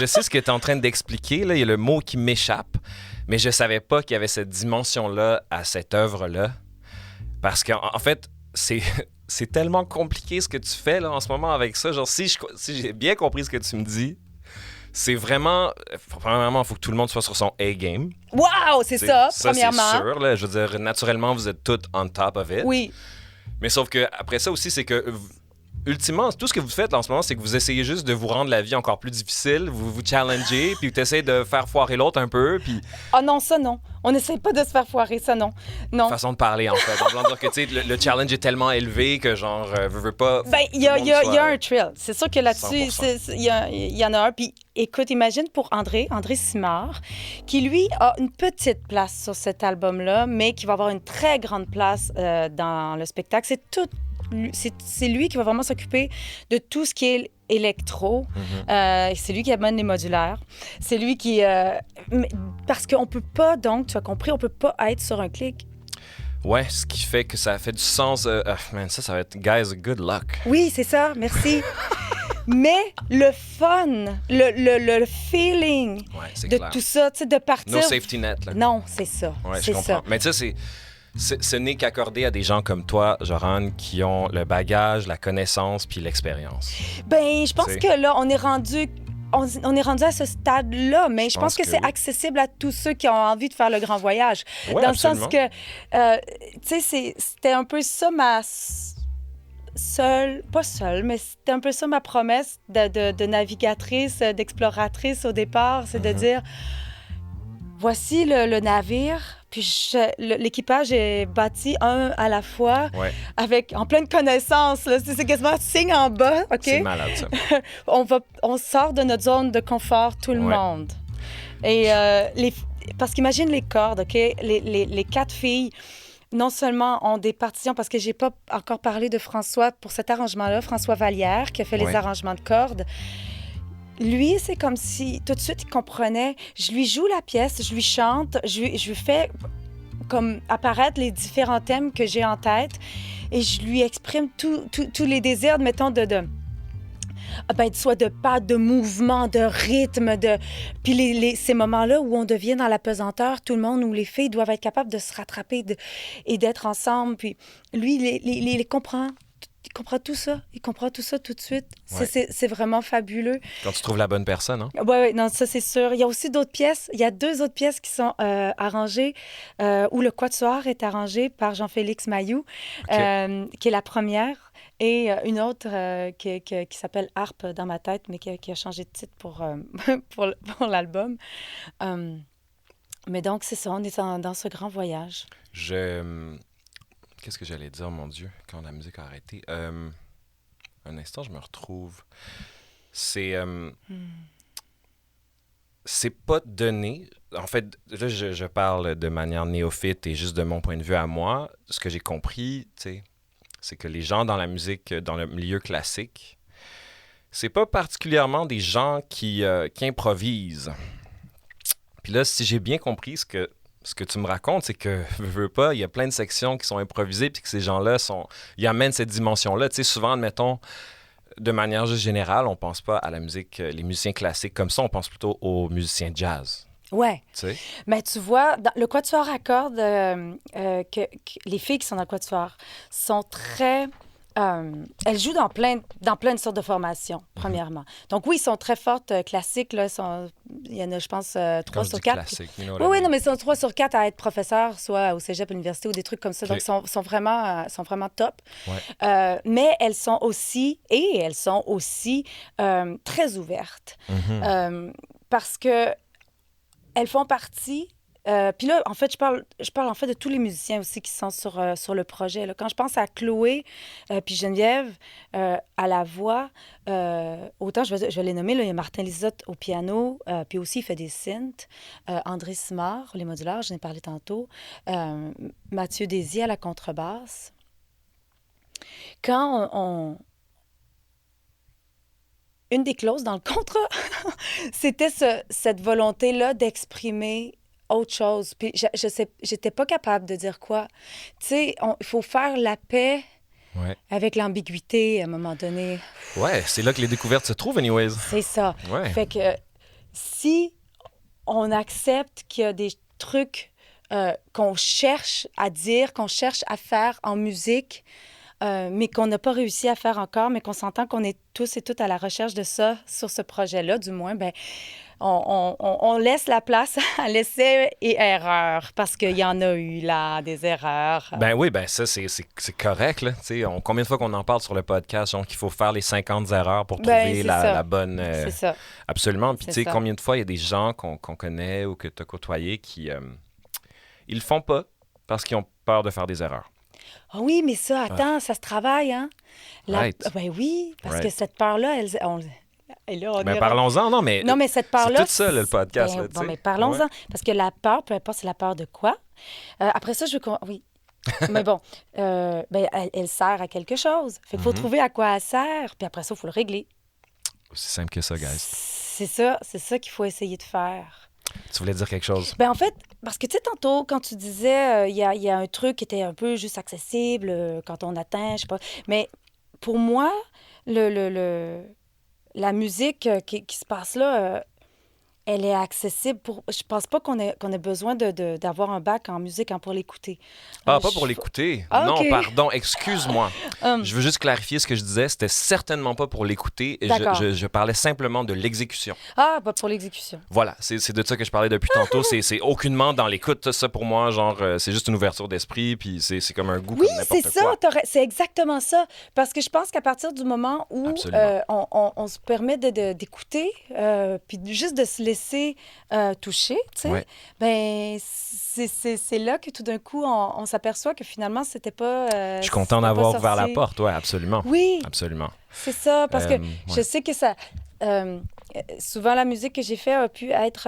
sais ce que tu es en train d'expliquer, là. Il y a le mot qui m'échappe, mais je savais pas qu'il y avait cette dimension-là à cette œuvre-là. Parce qu'en fait, c'est tellement compliqué ce que tu fais là, en ce moment avec ça. Genre, si j'ai bien compris ce que tu me dis, c'est vraiment... Premièrement, il faut que tout le monde soit sur son A-game. Wow, c'est ça, premièrement. C'est sûr. Là, je veux dire, naturellement, vous êtes toutes on top of it. Oui. Mais sauf que après ça aussi, c'est que... Ultimement, tout ce que vous faites là, en ce moment, c'est que vous essayez juste de vous rendre la vie encore plus difficile, vous vous challengez, puis vous essayez de faire foirer l'autre un peu, puis... Ah non, ça non. On n'essaie pas de se faire foirer, ça non. Non. Façon de parler, en fait. En voulant dire que, tu sais, le challenge est tellement élevé que, genre, veux pas... Ben, il y a un thrill. C'est sûr que là-dessus, 100%. il y en a un. Puis, écoute, imagine pour André Simard, qui, lui, a une petite place sur cet album-là, mais qui va avoir une très grande place dans le spectacle. C'est lui qui va vraiment s'occuper de tout ce qui est électro. C'est lui qui amène les modulaires. C'est lui qui... parce qu'on peut pas, donc, tu as compris, on peut pas être sur un clic. Ouais, ce qui fait que ça fait du sens. Man, ça va être... Guys, good luck. Oui, c'est ça, merci. Mais le fun, le feeling de clair. tout ça, tu sais, de partir... No safety net, là. Non, c'est ça. Ouais, c'est je comprends. ça. Mais tu sais, ce n'est qu'accordé à des gens comme toi, Joran, qui ont le bagage, la connaissance puis l'expérience. Ben, je pense T'sais. que là, on est rendu à ce stade-là, mais je pense que c'est oui. accessible à tous ceux qui ont envie de faire le grand voyage. Ouais, dans absolument. le sens que, tu sais, c'était un peu ça pas seule, mais c'était un peu ça ma promesse de navigatrice, d'exploratrice au départ, c'est de dire, voici le navire, puis l'équipage est bâti un à la fois, en pleine connaissance. Là. C'est quasiment signe en bas, OK? C'est malade, ça. On sort de notre zone de confort, tout le monde. Et parce qu'imagine les cordes, OK? Les 4 filles, non seulement ont des partitions, parce que j'ai pas encore parlé de François pour cet arrangement-là, François Vallière, qui a fait les arrangements de cordes. Lui, c'est comme si, tout de suite, il comprenait. Je lui joue la pièce, je lui chante, je lui fais comme apparaître les différents thèmes que j'ai en tête et je lui exprime tous les désirs, mettons, soit de pas, de mouvement, de rythme, puis ces moments-là où on devient dans la pesanteur, tout le monde, où les filles doivent être capables de se rattraper et d'être ensemble. Puis lui, il les comprend. Il comprend tout ça. Il comprend tout ça tout de suite. Ouais. C'est vraiment fabuleux. Quand tu trouves la bonne personne, hein? Oui, non, ça, c'est sûr. Il y a aussi d'autres pièces. Il y a 2 autres pièces qui sont arrangées, où le quatuor est arrangé par Jean-Félix Mailloux, qui est la première, et une autre qui s'appelle Harpe dans ma tête, mais qui a changé de titre pour l'album. Mais donc, c'est ça, on est dans ce grand voyage. Qu'est-ce que j'allais dire, mon Dieu, quand la musique a arrêté? Un instant, je me retrouve. C'est pas donné. En fait, là, je parle de manière néophyte et juste de mon point de vue à moi. Ce que j'ai compris, tu sais, c'est que les gens dans la musique, dans le milieu classique, c'est pas particulièrement des gens qui improvisent. Puis là, si j'ai bien compris ce que tu me racontes, c'est que, veux pas, il y a plein de sections qui sont improvisées, puis que ces gens-là ils amènent cette dimension-là. Tu sais, souvent, admettons, de manière juste générale, on pense pas à la musique, les musiciens classiques comme ça, on pense plutôt aux musiciens jazz. Ouais. Tu sais? Mais tu vois, dans le quatuor à cordes, les filles qui sont dans le quatuor sont très... elles jouent dans plein de sortes de formations, premièrement. Donc oui, ils sont très fortes, classiques. Là, il y en a, je pense, 3 sur 4. Classique, Oui, non, mais ils sont 3 sur 4 à être professeurs, soit au cégep, à l'université ou des trucs comme ça. Donc, ils sont vraiment top. Ouais. Mais elles sont aussi très ouvertes. Parce que elles font partie Puis là, en fait, je parle en fait de tous les musiciens aussi qui sont sur le projet. Là. Quand je pense à Chloé puis Geneviève à la voix, autant je vais les nommer, là, il y a Martin Lisotte au piano, puis aussi il fait des synths. André Simard, les modulaires, j'en ai parlé tantôt. Mathieu Désy à la contrebasse. Quand une des clauses dans le contrat, c'était cette volonté-là d'exprimer autre chose. Puis je sais, j'étais pas capable de dire quoi. Tu sais, il faut faire la paix avec l'ambiguïté à un moment donné. Ouais, c'est là que les découvertes se trouvent, anyways. C'est ça. Ouais. Fait que si on accepte qu'il y a des trucs qu'on cherche à dire, qu'on cherche à faire en musique, mais qu'on n'a pas réussi à faire encore, mais qu'on s'entend qu'on est tous et toutes à la recherche de ça sur ce projet-là, du moins, ben on laisse la place à l'essai et erreur, parce qu'il y en a eu, là, des erreurs. Ben oui, ben ça, c'est correct, là. Combien de fois qu'on en parle sur le podcast, donc qu'il faut faire les 50 erreurs pour trouver la bonne... C'est ça. Absolument. Puis tu sais, combien de fois il y a des gens qu'on connaît ou que tu as côtoyés qui... ils le font pas parce qu'ils ont peur de faire des erreurs. Ah oui, mais ça, attends, ça se travaille, hein? Right. Ben oui, parce que cette peur-là, et là, ben parlons-en, non, mais cette peur-là... C'est tout ça, le podcast. Ben, là, bon, mais parlons-en, parce que la peur, peu importe c'est la peur de quoi. Après ça, je veux Oui. Mais bon, ben, elle sert à quelque chose. Fait qu'il faut trouver à quoi elle sert, puis après ça, il faut le régler. C'est simple que ça, guys. C'est ça qu'il faut essayer de faire. Tu voulais dire quelque chose? Ben en fait, parce que tu sais, tantôt, quand tu disais, il y a un truc qui était un peu juste accessible quand on atteint, je sais pas. Mais pour moi, la musique qui se passe là, elle est accessible pour... Je pense pas qu'on ait besoin d'avoir un bac en musique pour l'écouter. Pas pour l'écouter. Non, okay. Pardon, excuse-moi. Je veux juste clarifier ce que je disais. C'était certainement pas pour l'écouter. Je parlais simplement de l'exécution. Ah, pas pour l'exécution. Voilà, c'est de ça que je parlais depuis tantôt. C'est aucunement dans l'écoute. Ça, pour moi, genre, c'est juste une ouverture d'esprit, puis c'est comme un goût comme n'importe quoi. Oui, c'est exactement ça. Parce que je pense qu'à partir du moment où on se permet d'écouter, puis juste de se laisser toucher, tu sais, ben c'est là que tout d'un coup, on s'aperçoit que finalement, c'était pas... je suis content d'avoir ouvert la porte, oui, absolument. Oui, absolument. C'est ça, parce que je sais que ça... souvent, la musique que j'ai faite a pu être...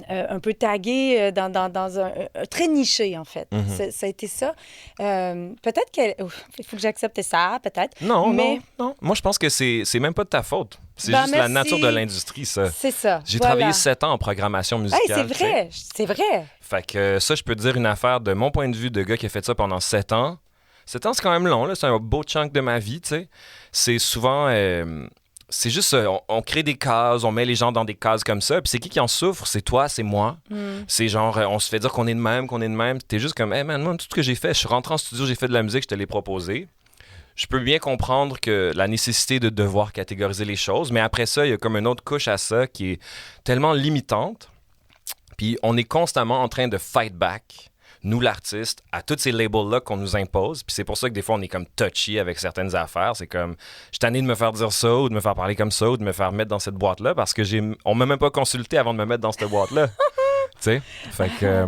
un peu tagué dans un très niché, en fait. Ça a été ça. Peut-être qu'il faut que j'accepte ça, peut-être. Non. Moi, je pense que c'est même pas de ta faute. C'est juste la nature de l'industrie, ça. C'est ça. J'ai travaillé 7 ans en programmation musicale. C'est vrai. Fait que ça, je peux te dire une affaire de mon point de vue de gars qui a fait ça pendant 7 ans. 7 ans, c'est quand même long, là. C'est un beau chunk de ma vie, tu sais. C'est souvent... c'est juste, on crée des cases, on met les gens dans des cases comme ça. Puis c'est qui en souffre? C'est toi, c'est moi. C'est genre, on se fait dire qu'on est de même. T'es juste comme, hey man, moi, tout ce que j'ai fait, je suis rentré en studio, j'ai fait de la musique, je te l'ai proposé. Je peux bien comprendre que la nécessité de devoir catégoriser les choses, mais après ça, il y a comme une autre couche à ça qui est tellement limitante. Puis on est constamment en train de fight back, nous l'artiste, à tous ces labels-là qu'on nous impose. Puis c'est pour ça que des fois, on est comme touchy avec certaines affaires. C'est comme, je suis tanné de me faire dire ça, ou de me faire parler comme ça, ou de me faire mettre dans cette boîte-là, parce que on m'a même pas consulté avant de me mettre dans cette boîte-là. Tu sais? Fait que,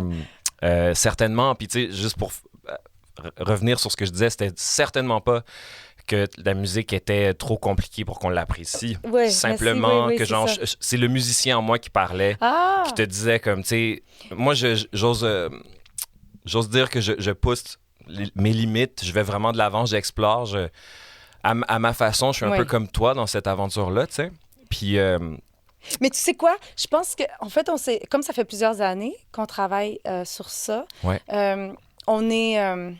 certainement, puis tu sais, juste pour revenir sur ce que je disais, c'était certainement pas que la musique était trop compliquée pour qu'on l'apprécie. Oui, simplement que genre, c'est le musicien en moi qui parlait, qui te disait comme, tu sais, moi, j'ose dire que je pousse mes limites, je vais vraiment de l'avant, j'explore, à ma façon, je suis un peu comme toi dans cette aventure-là, tu sais. Puis... Mais tu sais quoi? Je pense que en fait, comme ça fait plusieurs années qu'on travaille sur ça, on est...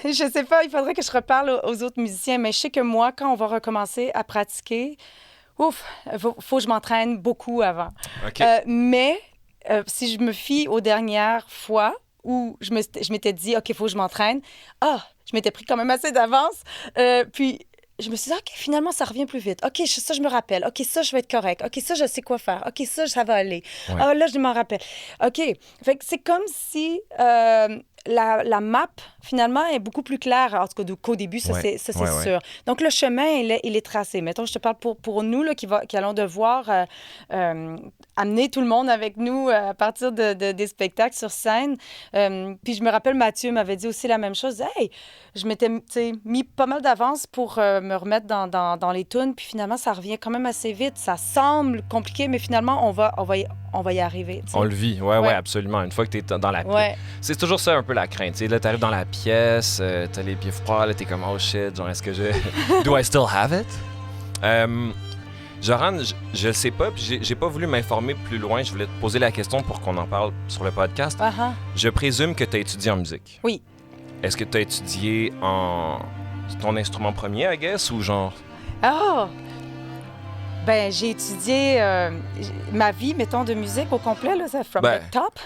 je sais pas, il faudrait que je reparle aux autres musiciens, mais je sais que moi, quand on va recommencer à pratiquer, faut que je m'entraîne beaucoup avant. Okay. Mais si je me fie aux dernières fois où je m'étais dit, OK, il faut que je m'entraîne, je m'étais pris quand même assez d'avance. Puis je me suis dit, OK, finalement, ça revient plus vite. OK, ça, je me rappelle. OK, ça, je vais être correct. OK, ça, je sais quoi faire. OK, ça va aller. Là, je m'en rappelle. OK. Fait que c'est comme si la map, finalement, est beaucoup plus claire, en tout cas qu'au début, ça, Ouais. c'est Ouais, sûr. ouais. Donc, le chemin, il est tracé. Mettons, je te parle pour nous, là, qui allons devoir amener tout le monde avec nous à partir des spectacles sur scène. Puis, je me rappelle, Mathieu m'avait dit aussi la même chose. Hey, je m'étais, tu sais, mis pas mal d'avance pour me remettre dans les tunes. Puis, finalement, ça revient quand même assez vite. Ça semble compliqué, mais finalement, on va y arriver. Tu sais. On le vit, ouais, Ouais. absolument. Une fois que t'es dans la pièce. Ouais. C'est toujours ça un peu la crainte. Tu sais, là, t'arrives dans la pièce, t'as les pieds froids, là, t'es comme, oh shit, genre, est-ce que je. Do I still have it? Joran, je sais pas, puis j'ai pas voulu m'informer plus loin. Je voulais te poser la question pour qu'on en parle sur le podcast. Uh-huh. Je présume que t'as étudié en musique. Oui. Est-ce que t'as étudié en ton instrument premier, I guess, ou genre. Ah! Ben, j'ai étudié ma vie, mettons, de musique au complet, là, from the top.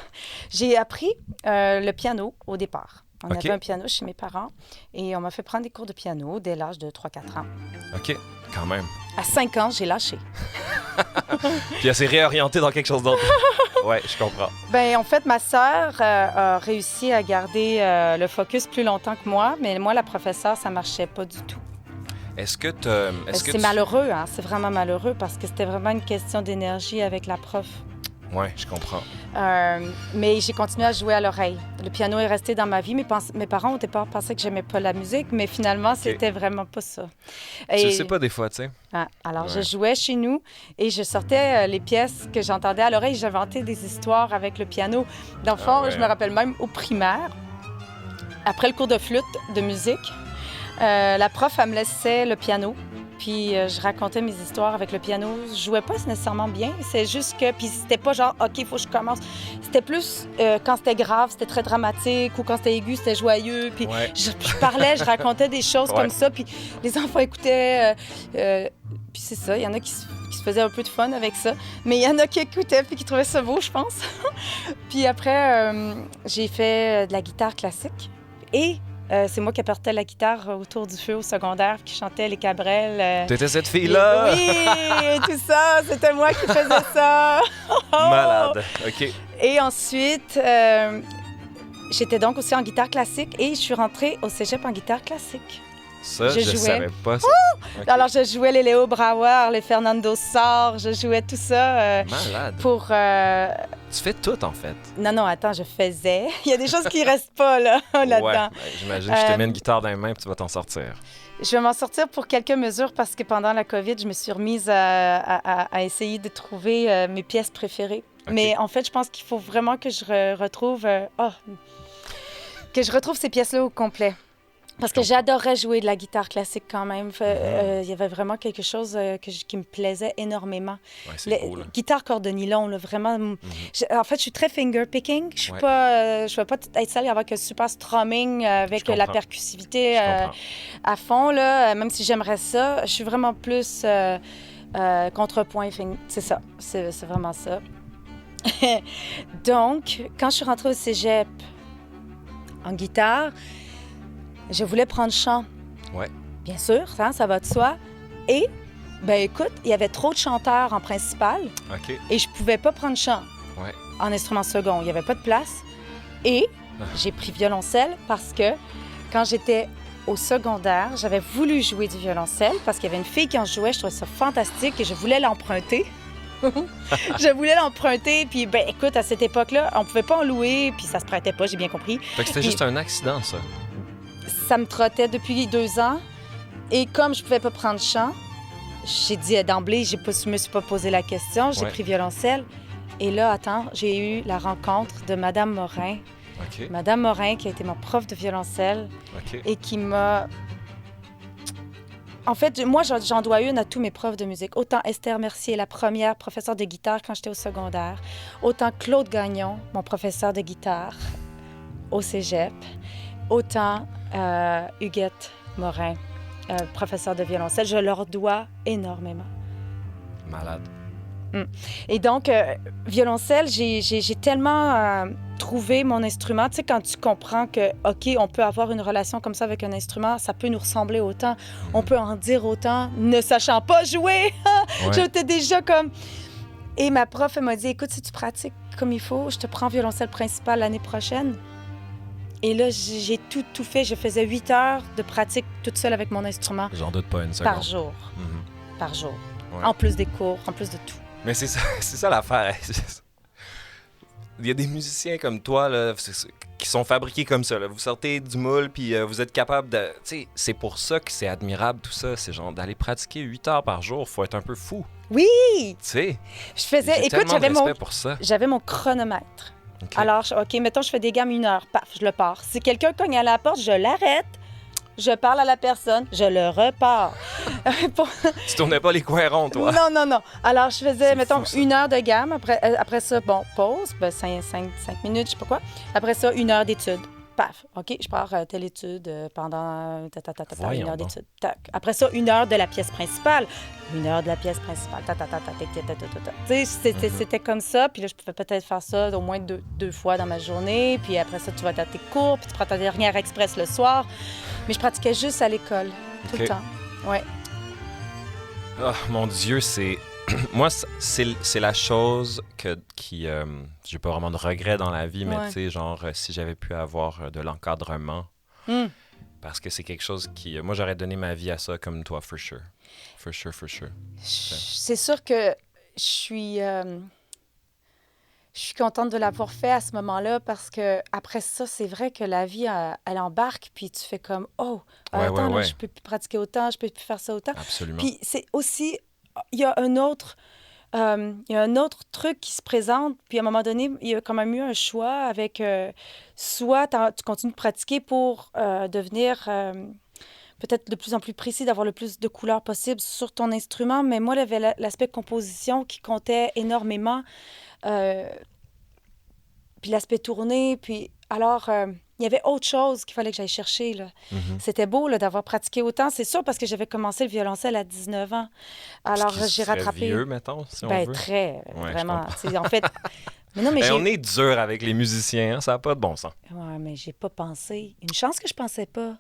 J'ai appris le piano au départ. On avait un piano chez mes parents et on m'a fait prendre des cours de piano dès l'âge de 3-4 ans. OK, quand même. À 5 ans, j'ai lâché. Puis elle s'est réorientée dans quelque chose d'autre. Ouais, je comprends. Ben, en fait, ma sœur a réussi à garder le focus plus longtemps que moi, mais moi, la professeure, ça marchait pas du tout. Est-ce que c'est malheureux, hein? C'est vraiment malheureux parce que c'était vraiment une question d'énergie avec la prof. Oui, je comprends. Mais j'ai continué à jouer à l'oreille. Le piano est resté dans ma vie. Mes parents, au départ, pensaient que j'aimais pas la musique, mais finalement, c'était vraiment pas ça. Tu le sais pas des fois, tu sais. Alors, je jouais chez nous et je sortais les pièces que j'entendais à l'oreille. J'inventais des histoires avec le piano. Dans le fond, je me rappelle même au primaire, après le cours de flûte de musique, la prof, elle me laissait le piano. Puis je racontais mes histoires avec le piano. Je jouais pas nécessairement bien. C'est juste que... Puis c'était pas genre, OK, il faut que je commence. C'était plus quand c'était grave, c'était très dramatique. Ou quand c'était aigu, c'était joyeux. Puis je parlais, je racontais des choses comme ça. Puis les enfants écoutaient. Puis c'est ça, il y en a qui se faisaient un peu de fun avec ça. Mais il y en a qui écoutaient puis qui trouvaient ça beau, je pense. Puis après, j'ai fait de la guitare classique. Et... c'est moi qui apportais la guitare autour du feu au secondaire, qui chantait les Cabrels. T'étais cette fille-là? Oui, tout ça, c'était moi qui faisais ça. Malade, OK. Et ensuite, j'étais donc aussi en guitare classique et je suis rentrée au cégep en guitare classique. Ça, je savais pas ça. Okay. Alors, je jouais les Léo Brauer, les Fernando Sor, je jouais tout ça. Malade. Pour... Tu fais tout, en fait. Non, attends, je faisais. Il y a des choses qui restent pas, là-dedans. Ouais, j'imagine que je te mets une guitare dans les mains et tu vas t'en sortir. Je vais m'en sortir pour quelques mesures parce que pendant la COVID, je me suis remise à essayer de trouver mes pièces préférées. Okay. Mais en fait, je pense qu'il faut vraiment que je retrouve... que je retrouve ces pièces-là au complet. Parce que j'adorais jouer de la guitare classique quand même. Il y avait vraiment quelque chose qui me plaisait énormément. Ouais, c'est cool. Guitare corde de nylon, là, vraiment. En fait, je suis très finger picking. Je ne vais pas être celle avec un super strumming avec la percussivité à fond, là, même si j'aimerais ça. Je suis vraiment plus contrepoint. C'est ça. C'est vraiment ça. Donc, quand je suis rentrée au cégep en guitare, je voulais prendre chant. Ouais. Bien sûr, ça va de soi. Et, ben écoute, il y avait trop de chanteurs en principal. OK. Et je pouvais pas prendre chant en instrument second. Il n'y avait pas de place. Et j'ai pris violoncelle parce que quand j'étais au secondaire, j'avais voulu jouer du violoncelle parce qu'il y avait une fille qui en jouait. Je trouvais ça fantastique et je voulais l'emprunter. Je voulais l'emprunter, puis ben écoute, à cette époque-là, on pouvait pas en louer, puis ça se prêtait pas, j'ai bien compris. Fait que c'était juste un accident, ça. Ça me trottait depuis 2 ans. Et comme je pouvais pas prendre chant, j'ai dit d'emblée, je me suis pas posé la question. J'ai pris violoncelle. Et là, attends, j'ai eu la rencontre de Madame Morin. Okay. Madame Morin, qui a été mon prof de violoncelle et qui m'a... En fait, moi, j'en dois une à tous mes profs de musique. Autant Esther Mercier, la première professeure de guitare quand j'étais au secondaire. Autant Claude Gagnon, mon professeur de guitare au cégep. Autant Huguette Morin, professeur de violoncelle. Je leur dois énormément. Malade. Et donc, violoncelle, j'ai tellement trouvé mon instrument. Tu sais, quand tu comprends que, OK, on peut avoir une relation comme ça avec un instrument, ça peut nous ressembler autant, on peut en dire autant, ne sachant pas jouer. J'étais déjà comme... Et ma prof, elle m'a dit, écoute, si tu pratiques comme il faut, je te prends violoncelle principale l'année prochaine. Et là, j'ai tout fait. Je faisais 8 heures de pratique toute seule avec mon instrument. J'en doute pas une seconde. Par jour. Par jour. Ouais. En plus des cours, en plus de tout. Mais c'est ça l'affaire. Il y a des musiciens comme toi là, qui sont fabriqués comme ça. Là. Vous sortez du moule, puis vous êtes capable de... Tu sais, c'est pour ça que c'est admirable tout ça. C'est genre d'aller pratiquer 8 heures par jour. Faut être un peu fou. Oui! Tu sais, Je faisais... j'ai Écoute, tellement de respect pour ça. j'avais mon chronomètre. OK. Alors, OK, mettons, je fais des gammes 1 heure. Paf, je le pars. Si quelqu'un cogne à la porte, je l'arrête. Je parle à la personne, je le repars. Tu tournais pas les coins ronds, toi? Non. Alors, je faisais, C'est mettons, fou, ça. 1 heure de gamme. Après ça, bon, pause, 5 minutes, je sais pas quoi. Après ça, 1 heure d'études. Paf, OK, je pars telle étude pendant 1 Voyons heure donc. d'études. Tac. Après ça, 1 heure de la pièce principale. 1 heure de la pièce principale. Tu sais, c'était comme ça. Puis là, je pouvais peut-être faire ça au moins deux fois dans ma journée. Puis après ça, tu vas à tes cours, puis tu prends ta dernière express le soir. Mais je pratiquais juste à l'école, tout OK. le temps. Ouais. Oh, mon Dieu, c'est... Moi, c'est la chose qui... j'ai pas vraiment de regrets dans la vie, mais Ouais. tu sais, genre, si j'avais pu avoir de l'encadrement, Hmm. parce que c'est quelque chose qui... moi, j'aurais donné ma vie à ça comme toi, for sure. For sure. C'est sûr que je suis contente de l'avoir fait à ce moment-là parce que après ça, c'est vrai que la vie, elle embarque, puis tu fais comme, oh, Ouais, attends, là, ouais. je peux plus pratiquer autant, je peux plus faire ça autant. Absolument. Puis c'est aussi, il y a un autre truc qui se présente, puis à un moment donné, il y a quand même eu un choix avec, soit tu continues de pratiquer pour devenir peut-être de plus en plus précis, d'avoir le plus de couleurs possible sur ton instrument, mais moi, il y avait l'aspect composition qui comptait énormément. Puis l'aspect tourné, puis alors, il y avait autre chose qu'il fallait que j'aille chercher, là. Mhm. C'était beau, là, d'avoir pratiqué autant, c'est sûr, parce que j'avais commencé le violoncelle à 19 ans. Alors, Ce qui j'ai serait rattrapé... vieux, mettons, si on Ben, veut. très, Ouais, je vraiment. comprends. Tu sais, en fait... Mais non, mais Ben, on est dur avec les musiciens, hein, ça n'a pas de bon sens. Ouais, mais j'ai pas pensé. Une chance que je pensais pas.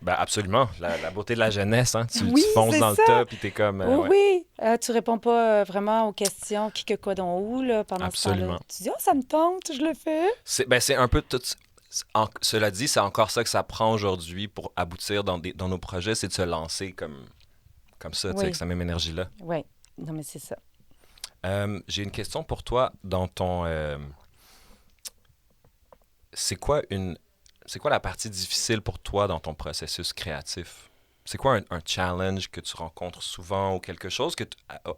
Ben, absolument. La beauté de la jeunesse, hein. Tu Oui, fonces c'est dans ça. le tas, puis t'es comme... Oui, ouais. oui. Tu réponds pas vraiment aux questions qui, que, quoi, dont, où, là, pendant ce Absolument. temps-là. Tu dis, oh, ça me tente, je le fais. C'est un peu tout... Cela dit, c'est encore ça que ça prend aujourd'hui pour aboutir dans nos projets, c'est de se lancer comme ça, tu sais, Oui. avec cette même énergie-là. Oui, non, mais c'est ça. J'ai une question pour toi dans ton... c'est quoi la partie difficile pour toi dans ton processus créatif? C'est quoi un challenge que tu rencontres souvent ou quelque chose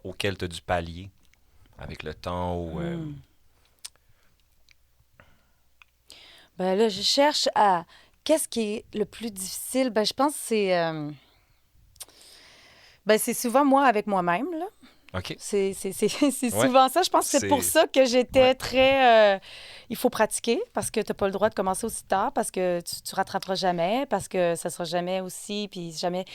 auquel tu as dû pallier avec le temps ou... Ben là, je cherche à... Qu'est-ce qui est le plus difficile? Ben, je pense que c'est... Ben, c'est souvent moi avec moi-même, là. OK. C'est Ouais. souvent ça. Je pense que c'est pour ça que j'étais Ouais. très... il faut pratiquer parce que tu n'as pas le droit de commencer aussi tard, parce que tu rattraperas jamais, parce que ça sera jamais aussi, puis jamais...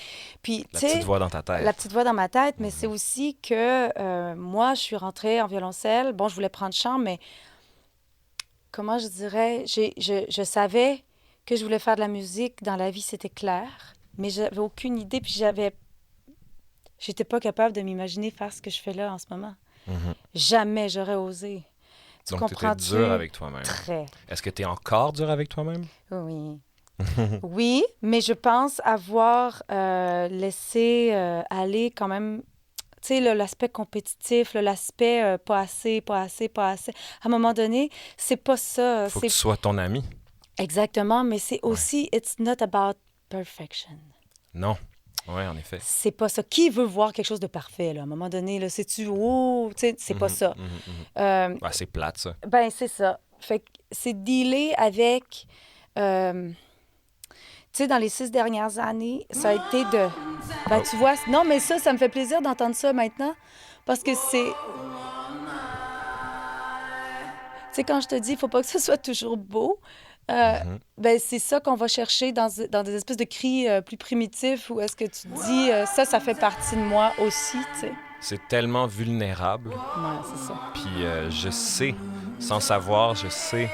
Puis, La tu sais, petite voix dans ta tête. la petite voix dans ma tête, mais c'est aussi que moi, je suis rentrée en violoncelle. Bon, je voulais prendre chant, mais comment je dirais? Je savais que je voulais faire de la musique dans la vie, c'était clair, mais j'avais aucune idée, puis j'étais pas capable de m'imaginer faire ce que je fais là en ce moment. Mhm. Jamais j'aurais osé. Tu Donc, tu étais comprends-tu? dur avec toi-même. Très. Est-ce que tu es encore dur avec toi-même? Oui. Oui, mais je pense avoir laissé aller quand même, tu sais, l'aspect compétitif, l'aspect pas assez. À un moment donné, c'est pas ça. Faut que tu sois ton ami. Exactement, mais c'est aussi, it's not about perfection. Non. Oui, en effet. C'est pas ça. Qui veut voir quelque chose de parfait, là? À un moment donné, là, sais-tu, oh, tu sais, c'est pas ça. Ben, c'est plate, ça. Ben, c'est ça. Fait que c'est dealer avec... tu sais, dans les 6 dernières années, ça a été de... Ben, tu vois, non, mais ça me fait plaisir d'entendre ça maintenant, parce que c'est... Tu sais, quand je te dis, il faut pas que ce soit toujours beau, ben, c'est ça qu'on va chercher dans des espèces de cris plus primitifs, où est-ce que tu te dis, ça fait partie de moi aussi, tu sais. C'est tellement vulnérable. Ouais, c'est ça. Puis je sais, sans savoir, je sais.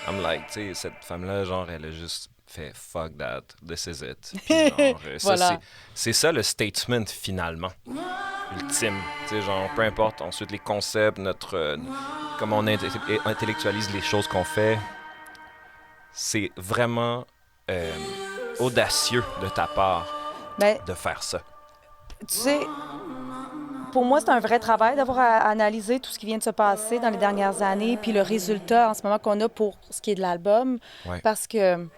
I'm like, tu sais, cette femme-là, genre, elle a juste fait fuck that, this is it. Puis genre, Voilà. c'est ça le statement finalement, ultime. Tu sais, genre, peu importe ensuite les concepts, comment on intellectualise les choses qu'on fait. c'est vraiment audacieux de ta part Ben, de faire ça. tu sais, pour moi, c'est un vrai travail d'avoir à analyser tout ce qui vient de se passer dans les dernières années, puis le résultat en ce moment qu'on a pour ce qui est de l'album. Ouais. Parce que,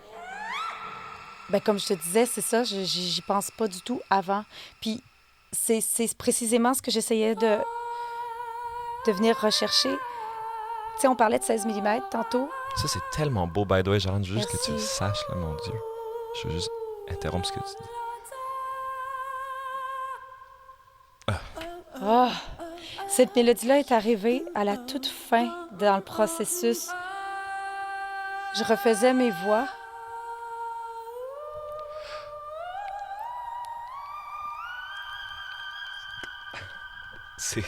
ben, comme je te disais, c'est ça, j'y pense pas du tout avant. Puis c'est précisément ce que j'essayais de venir rechercher. Tu sais, on parlait de 16 mm tantôt. Ça, c'est tellement beau, by the way, Jérôme. Je veux juste que tu le Merci. saches, là, mon Dieu. Je veux juste interrompre ce que tu dis. Ah! Cette mélodie-là est arrivée à la toute fin dans le processus. Je refaisais mes voix. C'est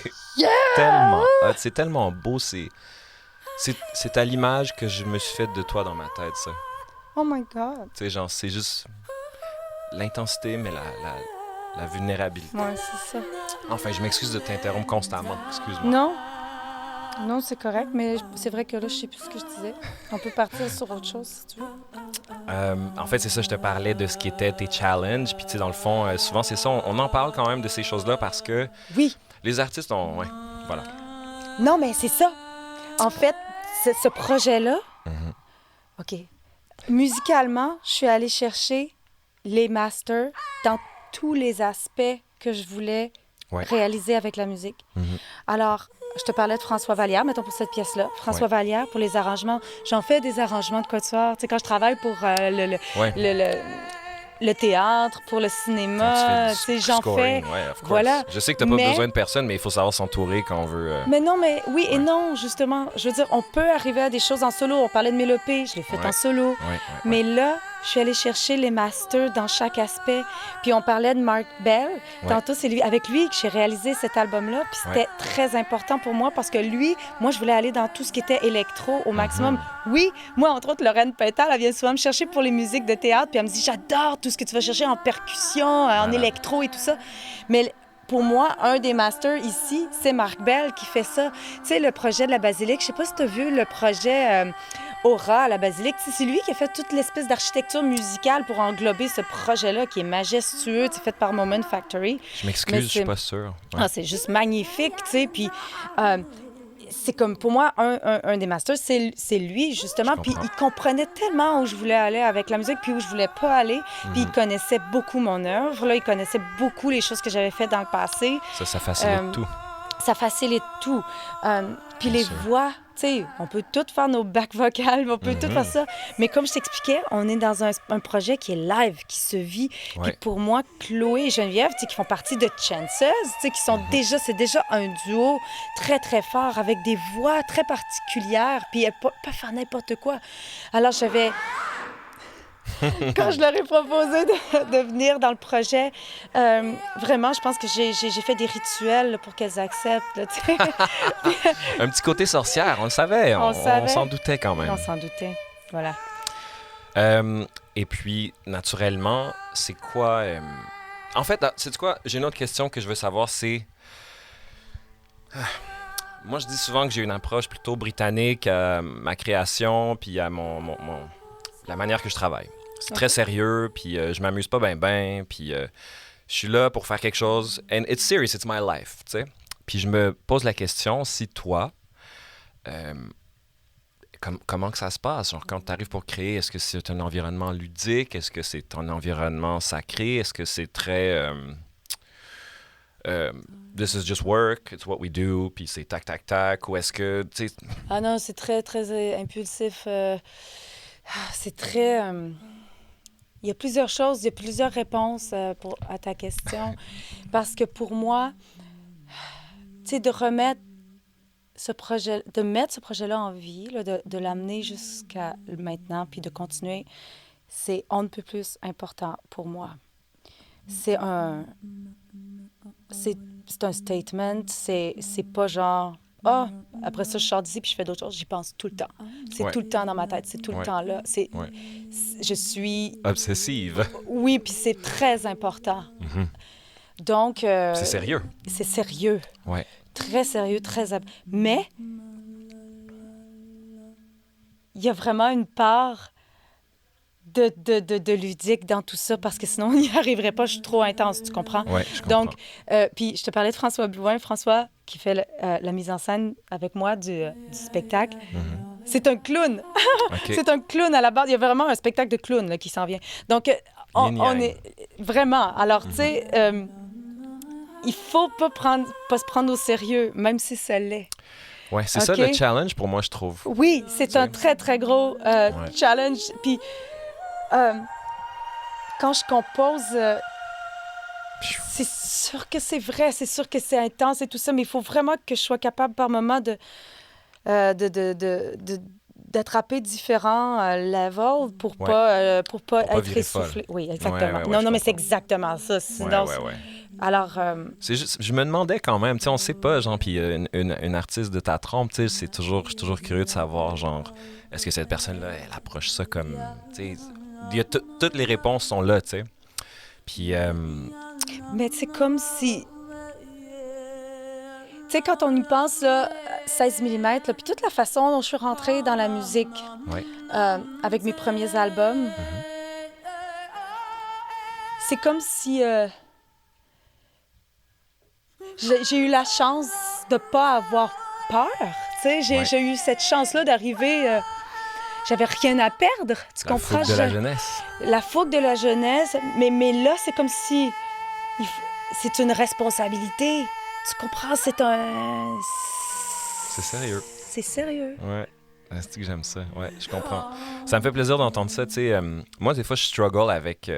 c'est tellement beau. C'est à l'image que je me suis faite de toi dans ma tête, ça. Oh my God! Tu sais, genre, c'est juste l'intensité, mais la vulnérabilité. Ouais, c'est ça. Enfin, je m'excuse de t'interrompre constamment. Excuse-moi. Non, non, c'est correct, mais c'est vrai que là, je sais plus ce que je disais. On peut partir sur autre chose, si tu veux. En fait, c'est ça, je te parlais de ce qui était tes challenges. Puis, tu sais, dans le fond, souvent, c'est ça, on en parle quand même de ces choses-là parce que Oui. les artistes ont... Ouais, voilà. Non, mais c'est ça. En fait, ce projet-là, OK. Musicalement, je suis allée chercher les masters dans tous les aspects que je voulais réaliser avec la musique. Alors, je te parlais de François Vallière, mettons pour cette pièce-là. François Vallière, pour les arrangements. J'en fais des arrangements de quatuor. Tu sais, quand je travaille pour le théâtre, pour le cinéma, tu sais, j'en fais. Ouais, of course. Voilà. Je sais que tu n'as pas besoin de personne, mais il faut savoir s'entourer quand on veut... Mais non, mais oui et non, justement. Je veux dire, on peut arriver à des choses en solo. On parlait de Mélopée, je l'ai fait en solo. Mais là, je suis allée chercher les masters dans chaque aspect. Puis on parlait de Mark Bell. Tantôt, c'est avec lui que j'ai réalisé cet album-là. Puis c'était très important pour moi parce que lui, moi, je voulais aller dans tout ce qui était électro au maximum. Oui, moi, entre autres, Lorraine Pintal, elle vient souvent me chercher pour les musiques de théâtre. Puis elle me dit, j'adore tout ce que tu vas chercher en percussion, en électro et tout ça. Mais pour moi, un des masters ici, c'est Mark Bell qui fait ça. Tu sais, le projet de la Basilique, je sais pas si tu as vu le projet Aura à la Basilique. C'est lui qui a fait toute l'espèce d'architecture musicale pour englober ce projet-là qui est majestueux, fait par Moment Factory. Je m'excuse, je suis pas sûre. Ouais. Ah, c'est juste magnifique, tu sais. Puis c'est comme, pour moi, un des masters, c'est lui, justement. Puis il comprenait tellement où je voulais aller avec la musique, puis où je voulais pas aller. Puis il connaissait beaucoup mon œuvre, là. Il connaissait beaucoup les choses que j'avais faites dans le passé. Ça facilite tout. Ça facilite tout. Puis les voix, tu sais, on peut tout faire nos bacs vocales, on peut tout faire ça. Mais comme je t'expliquais, on est dans un projet qui est live, qui se vit. Puis pour moi, Chloé et Geneviève, tu sais, qui font partie de Chances, tu sais, qui sont déjà, c'est déjà un duo très, très fort, avec des voix très particulières, puis elles peuvent faire n'importe quoi. Alors, j'avais... Quand je leur ai proposé de venir dans le projet, vraiment, je pense que j'ai fait des rituels là, pour qu'elles acceptent. Là, un petit côté sorcière, on le savait. On s'en doutait quand même. On s'en doutait, voilà. Et puis, naturellement, c'est quoi... En fait, sais-tu quoi? J'ai une autre question que je veux savoir, c'est... Moi, je dis souvent que j'ai une approche plutôt britannique à ma création, puis à la manière que je travaille. C'est très sérieux, puis je m'amuse pas ben, puis je suis là pour faire quelque chose. And it's serious, it's my life, tu sais. Puis je me pose la question, si toi, comment que ça se passe? Genre, quand tu arrives pour créer, est-ce que c'est un environnement ludique? Est-ce que c'est un environnement sacré? Est-ce que c'est très... this is just work, it's what we do, puis c'est tac, tac, tac, ou est-ce que, tu sais... Ah non, c'est très, très impulsif. C'est très... Il y a plusieurs choses, il y a plusieurs réponses à ta question. Parce que pour moi, tu sais, de mettre ce projet-là en vie, là, de l'amener jusqu'à maintenant, puis de continuer, c'est on ne peut plus important pour moi. C'est un statement, c'est pas genre... après ça, je sors d'ici puis je fais d'autres choses. J'y pense tout le temps. C'est tout le temps dans ma tête. C'est tout le temps là. Je suis... obsessive. Oui, puis c'est très important. Donc... c'est sérieux. C'est sérieux. Ouais. Très sérieux, mais il y a vraiment une part de ludique dans tout ça parce que sinon, on n'y arriverait pas. Je suis trop intense, tu comprends? Ouais, je comprends. Donc, puis je te parlais de François Blouin. François, qui fait la mise en scène avec moi du spectacle. C'est un clown. OK. C'est un clown à la base. Il y a vraiment un spectacle de clown là, qui s'en vient. Donc, on est vraiment... Alors, tu sais, il faut pas se prendre au sérieux, même si ça l'est. Ouais, c'est ça le challenge pour moi, je trouve. Oui, c'est un très, très gros challenge. Puis, quand je compose, c'est sûr que c'est vrai, c'est sûr que c'est intense et tout ça, mais il faut vraiment que je sois capable par moment d'attraper différents levels pour pas être essoufflé. Oui, exactement. Non, mais c'est exactement ça. Sinon, alors... C'est juste, je me demandais quand même, tu sais, on sait pas, genre, puis une artiste de ta trempe, tu sais, je suis toujours curieux de savoir, genre, est-ce que cette personne-là, elle approche ça comme, tu sais, toutes les réponses sont là, tu sais. Puis... Mais c'est comme si... Tu sais, quand on y pense, là, 16 mm, puis toute la façon dont je suis rentrée dans la musique avec mes premiers albums, c'est comme si j'ai eu la chance de pas avoir peur. Tu sais, j'ai eu cette chance-là d'arriver... j'avais rien à perdre, tu comprends? La fougue de la jeunesse. La fougue de la jeunesse, mais là, c'est comme si... C'est une responsabilité. Tu comprends? C'est sérieux. C'est sérieux. Ouais. C'est que j'aime ça. Ouais, je comprends. Ça me fait plaisir d'entendre ça. Tu sais, moi, des fois, je struggle avec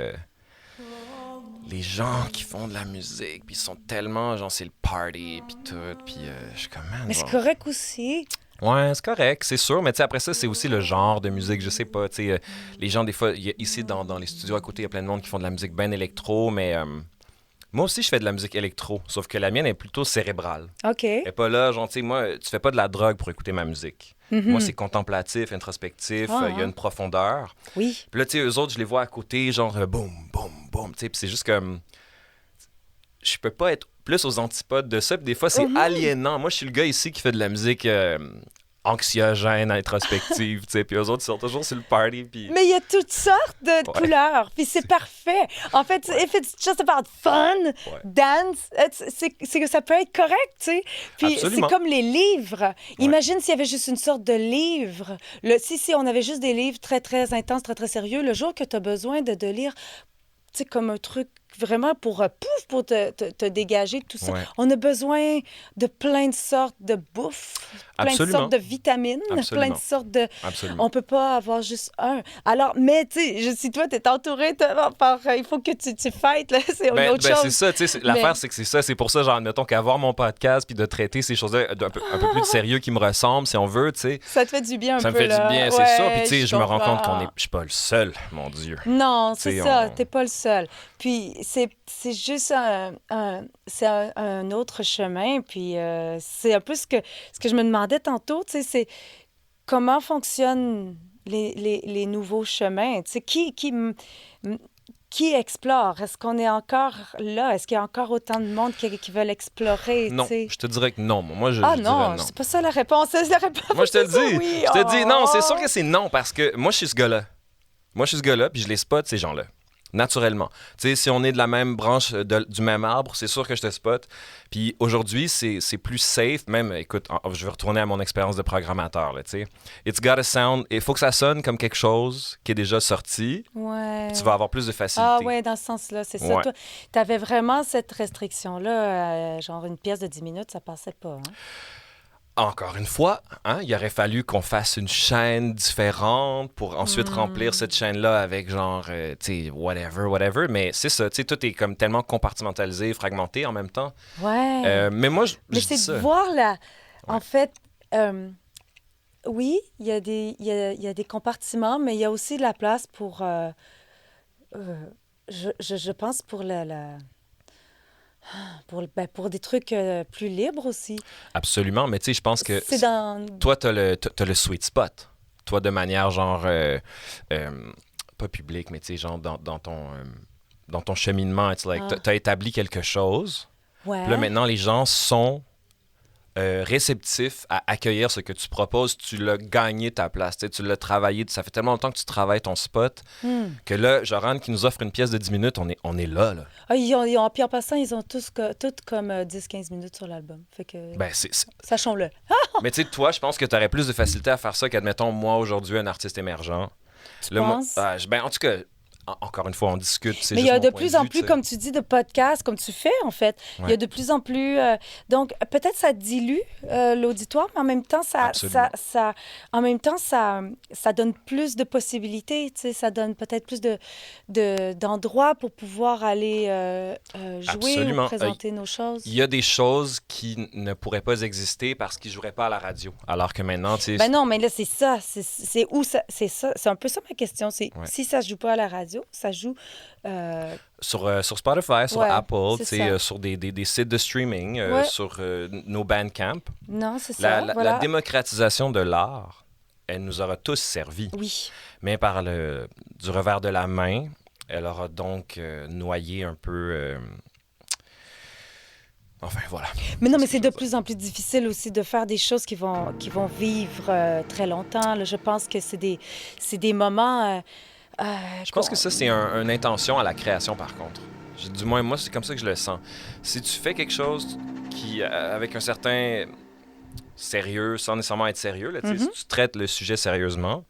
les gens qui font de la musique. Puis ils sont tellement, genre, c'est le party, puis tout. Puis je suis comme, man, mais genre... c'est correct aussi. Ouais, c'est correct, c'est sûr. Mais tu sais, après ça, c'est aussi le genre de musique. Je sais pas, tu sais, les gens, des fois, ici, dans les studios à côté, il y a plein de monde qui font de la musique bien électro, mais... moi aussi, je fais de la musique électro, sauf que la mienne est plutôt cérébrale. OK. Elle est pas là, genre, tu sais, moi, tu fais pas de la drogue pour écouter ma musique. Moi, c'est contemplatif, introspectif, il y a une profondeur. Oui. Puis là, tu sais, eux autres, je les vois à côté, genre, boum, boum, boum, tu sais, puis c'est juste comme... Je peux pas être plus aux antipodes de ça, puis des fois, c'est aliénant. Moi, je suis le gars ici qui fait de la musique... anxiogène, introspective, tu sais, puis eux autres, ils sont toujours sur le party, puis... Mais il y a toutes sortes de couleurs, puis c'est parfait. En fait, if it's just about fun, dance, c'est que ça peut être correct, tu sais. Puis absolument. C'est comme les livres. Imagine s'il y avait juste une sorte de livre. Si on avait juste des livres très, très intenses, très, très sérieux, le jour que tu as besoin de lire, tu sais, comme un truc vraiment pour te dégager de tout ça. On a besoin de plein de sortes de bouffe, plein de sortes de vitamines, plein de sortes de... On peut pas avoir juste un. Alors, mais tu sais, si toi, t'es entouré par... il faut que tu fêtes, là, c'est une autre chose. C'est ça, tu sais, l'affaire, c'est que c'est ça. C'est pour ça, genre, admettons qu'avoir mon podcast puis de traiter ces choses-là un peu plus de sérieux qui me ressemblent, si on veut, tu sais. Ça te fait du bien un peu, ça me fait du bien, c'est ça. Puis tu sais, je me rends compte je suis pas le seul, mon Dieu. Non, c'est ça, t'es pas le seul. Puis c'est juste c'est un autre chemin. Puis c'est un peu ce que je me demandais tantôt, tu sais, c'est comment fonctionnent les nouveaux chemins. Tu sais, qui explore? Est-ce qu'on est encore là? Est-ce qu'il y a encore autant de monde qui veulent explorer? Non, t'sais? Je te dirais que non. Moi, je non, dirais non. C'est pas ça la réponse. C'est la réponse. Moi, je te le dis. Oui. Je te dis non, c'est sûr que c'est non, parce que moi, je suis ce gars-là. Puis je les spot, ces gens-là. Naturellement. Tu sais, si on est de la même branche, du même arbre, c'est sûr que je te spot. Puis aujourd'hui, c'est plus safe. Même, écoute, je vais retourner à mon expérience de programmateur, là, tu sais. It's gotta sound... Il faut que ça sonne comme quelque chose qui est déjà sorti. Ouais. Tu vas avoir plus de facilité. Ah ouais, dans ce sens-là, c'est ça. Toi, t'avais vraiment cette restriction-là, genre une pièce de 10 minutes, ça passait pas, hein? Encore une fois, il aurait fallu qu'on fasse une chaîne différente pour ensuite remplir cette chaîne-là avec genre, tu sais, whatever. Mais c'est ça, tu sais, tout est comme tellement compartimentalisé, fragmenté en même temps. Ouais. Mais moi, je mais dis c'est ça. de voir là, en fait, oui, il y a des compartiments, mais il y a aussi de la place pour, je pense, pour des trucs plus libres aussi. Absolument, mais tu sais, je pense que dans... toi, t'as le sweet spot. Toi, de manière genre, pas publique, mais tu sais, genre dans ton cheminement, it's like, t'as établi quelque chose. Ouais. Puis là, maintenant, les gens sont réceptif à accueillir ce que tu proposes. Tu l'as gagné ta place, tu l'as travaillé. Ça fait tellement longtemps que tu travailles ton spot que là, Joran qui nous offre une pièce de 10 minutes, on est là. Ah, puis en passant, ils ont tous comme 10-15 minutes sur l'album. Fait que, Ben, sachons-le. Mais tu sais, toi, je pense que tu aurais plus de facilité à faire ça qu'admettons, moi, aujourd'hui, un artiste émergent. Tu Là, moi, penses? ben, en tout cas, encore une fois, on discute. Mais il y a de plus en plus, tu sais. comme tu dis, de podcasts, comme tu fais, en fait. Il y a Ouais. de plus en plus... donc, peut-être ça dilue l'auditoire, mais en même temps, Absolument. en même temps, ça donne plus de possibilités, tu sais. Ça donne peut-être plus d'endroits pour pouvoir aller jouer Absolument. ou présenter nos choses. Il y a des choses qui ne pourraient pas exister parce qu'ils ne joueraient pas à la radio. Alors que maintenant, tu sais... Ben non, mais là, c'est ça. C'est où ça... C'est ça. C'est un peu ça ma question. C'est Ouais. si ça se joue pas à la radio, ça joue... sur Spotify, sur Ouais, Apple, c'est tu sais, ça. sur des sites de streaming, Ouais. sur nos Bandcamp. Non, c'est ça, La voilà. démocratisation de l'art, elle nous aura tous servi. Oui. Mais du revers de la main, elle aura donc noyé un peu... Enfin, voilà. Mais non, mais ce c'est que de je veux plus en plus difficile aussi de faire des choses qui vont vivre très longtemps. Là, je pense que c'est des moments... Je pense que ça, c'est une intention à la création, par contre. Du moins, moi, c'est comme ça que je le sens. Si tu fais quelque chose qui, avec un certain sérieux, sans nécessairement être sérieux, là, tu sais, si tu traites le sujet sérieusement,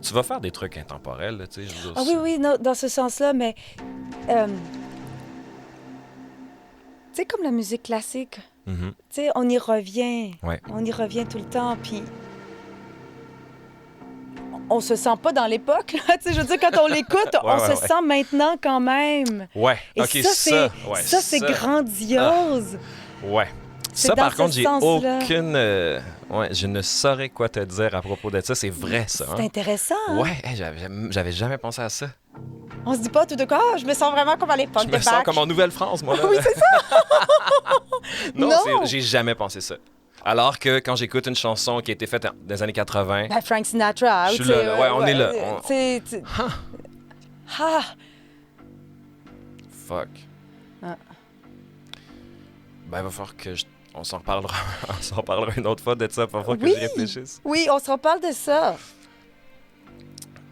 tu vas faire des trucs intemporels. Là, tu sais, je veux dire, Ah oui, oui, non, dans ce sens-là, mais... tu sais, comme la musique classique, Mhm. tu sais, on y revient. Ouais. On y revient tout le temps, puis... On se sent pas dans l'époque, là. Tu sais, je veux dire, quand on l'écoute, on Ouais, se ouais. sent maintenant quand même. Ouais, Et ok, ouais, ça, c'est grandiose. Ouais. C'est Ça, dans par ce contre, j'ai sens-là. aucune... ouais, je ne saurais quoi te dire à propos de ça. C'est vrai, ça. C'est Hein? intéressant. Hein? Ouais, hey, j'avais jamais pensé à ça. On se dit pas tout de quoi, je me sens vraiment comme à l'époque Je de me sens Bach. comme en Nouvelle-France, moi. Là. Oui, c'est ça. Non, Non. j'ai jamais pensé ça. Alors que quand j'écoute une chanson qui a été faite dans les années 80, Ben, Frank Sinatra. Je suis tu sais, là, ouais, on est là. Ah, fuck. Ah. Ben, il va falloir que on s'en reparlera. On s'en reparlera une autre fois de ça. Il va falloir que Oui. j'y réfléchisse. oui, on se reparle de ça.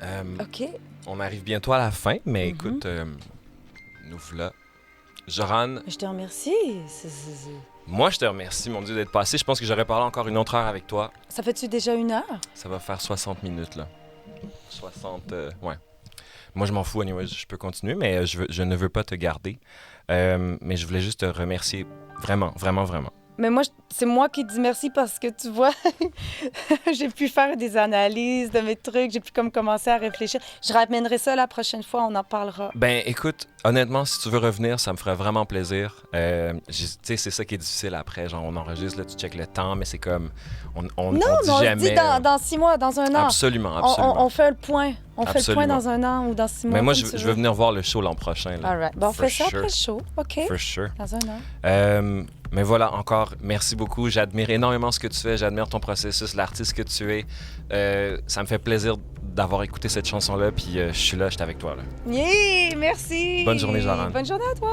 Euh, OK. On arrive bientôt à la fin, mais écoute, nous voilà. Joran, Je te remercie. moi, je te remercie, mon Dieu, d'être passé. Je pense que j'aurais parlé encore une autre heure avec toi. Ça fait-tu déjà 1 heure? Ça va faire 60 minutes, là. 60, ouais. Moi, je m'en fous, anyway, je peux continuer, mais je ne veux pas te garder. Mais je voulais juste te remercier vraiment, vraiment, vraiment. Mais moi, c'est moi qui dis merci parce que, tu vois, j'ai pu faire des analyses de mes trucs, j'ai pu comme commencer à réfléchir. Je ramènerai ça la prochaine fois, on en parlera. Ben, écoute, honnêtement, si tu veux revenir, ça me ferait vraiment plaisir. Tu sais, c'est ça qui est difficile après. Genre, on enregistre, là, tu checkes le temps, mais c'est comme... On Non, on mais dit on se jamais... dit dans 6 mois, dans 1 an. Absolument, absolument. On fait le point. On fait le point Absolument. dans 1 an ou dans 6 mois. Mais moi, comme je tu veux veux. venir voir le show l'an prochain. Là. All right. Bon, on For fait ça sure. après le show. OK. For sure. Dans 1 an. Mais voilà, encore, merci beaucoup. J'admire énormément ce que tu fais. J'admire ton processus, l'artiste que tu es. Ça me fait plaisir d'avoir écouté cette chanson-là. Puis je suis là, je suis avec toi. Là. Yeah, merci. Bonne journée, Joran. Bonne journée à toi.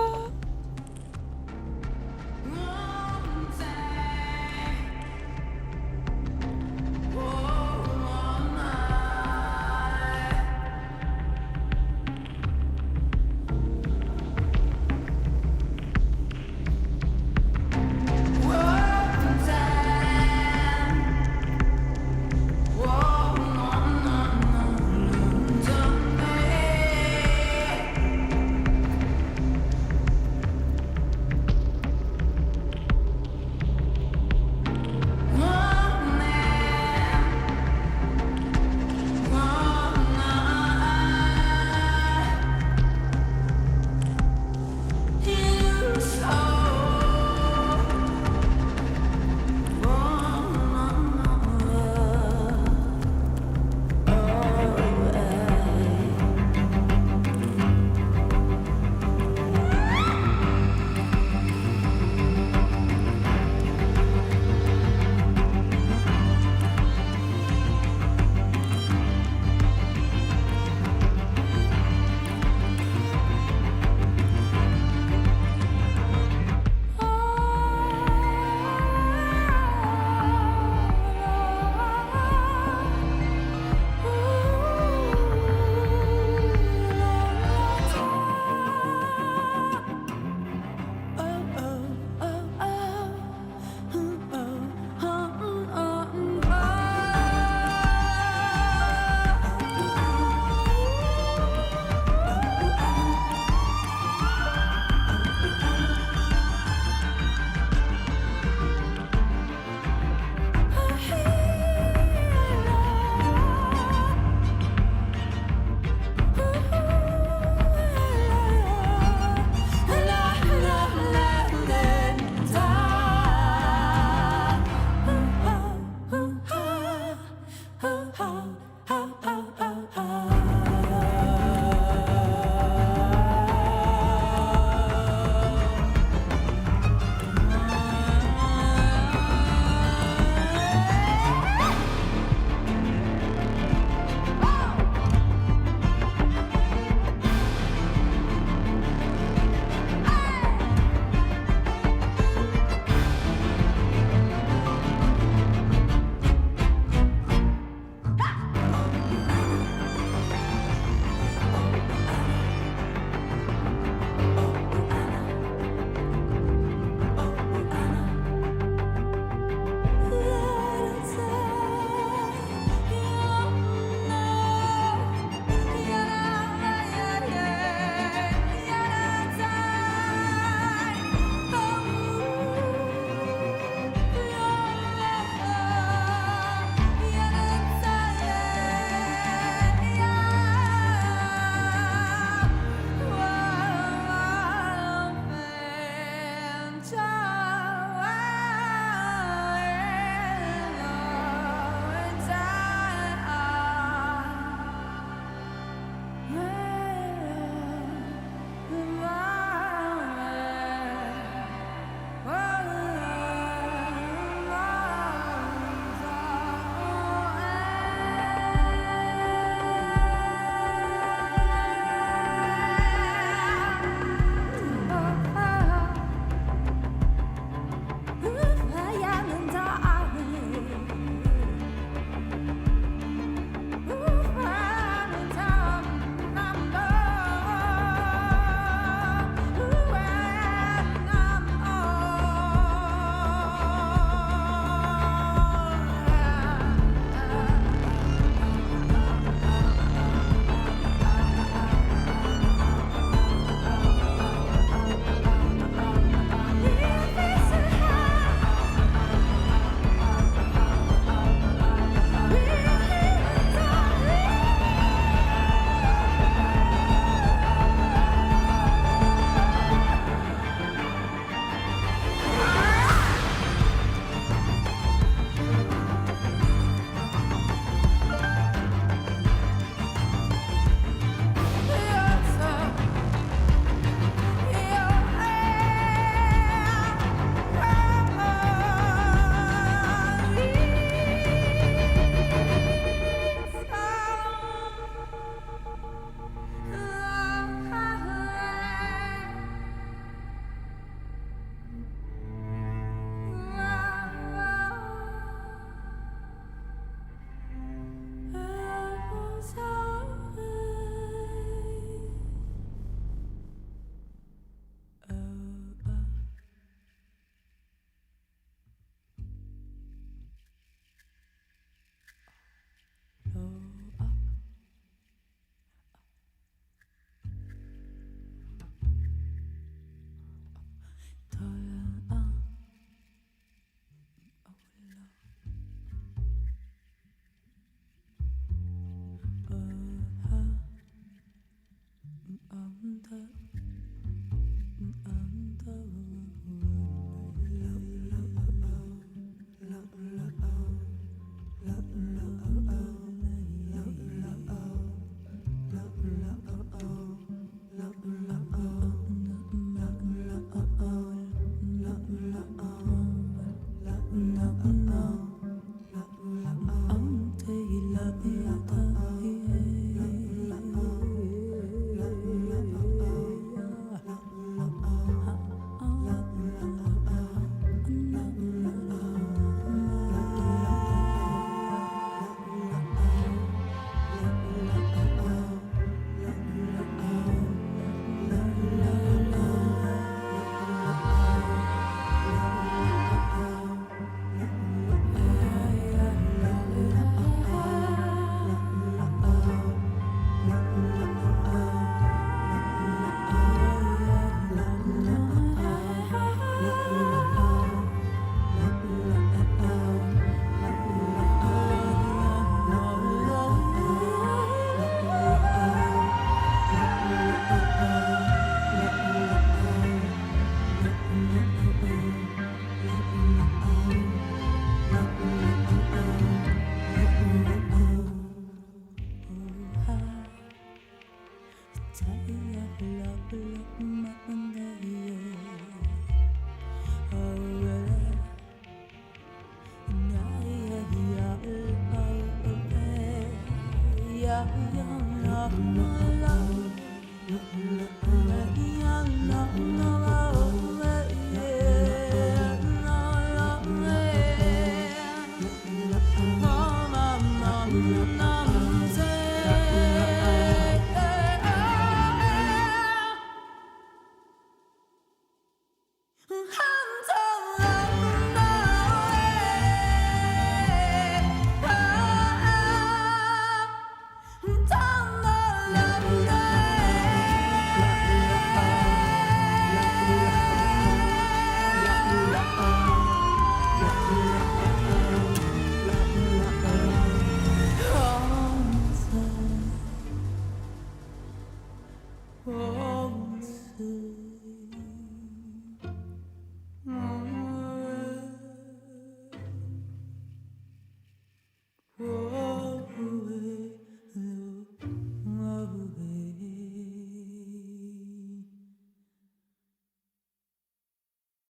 Ha!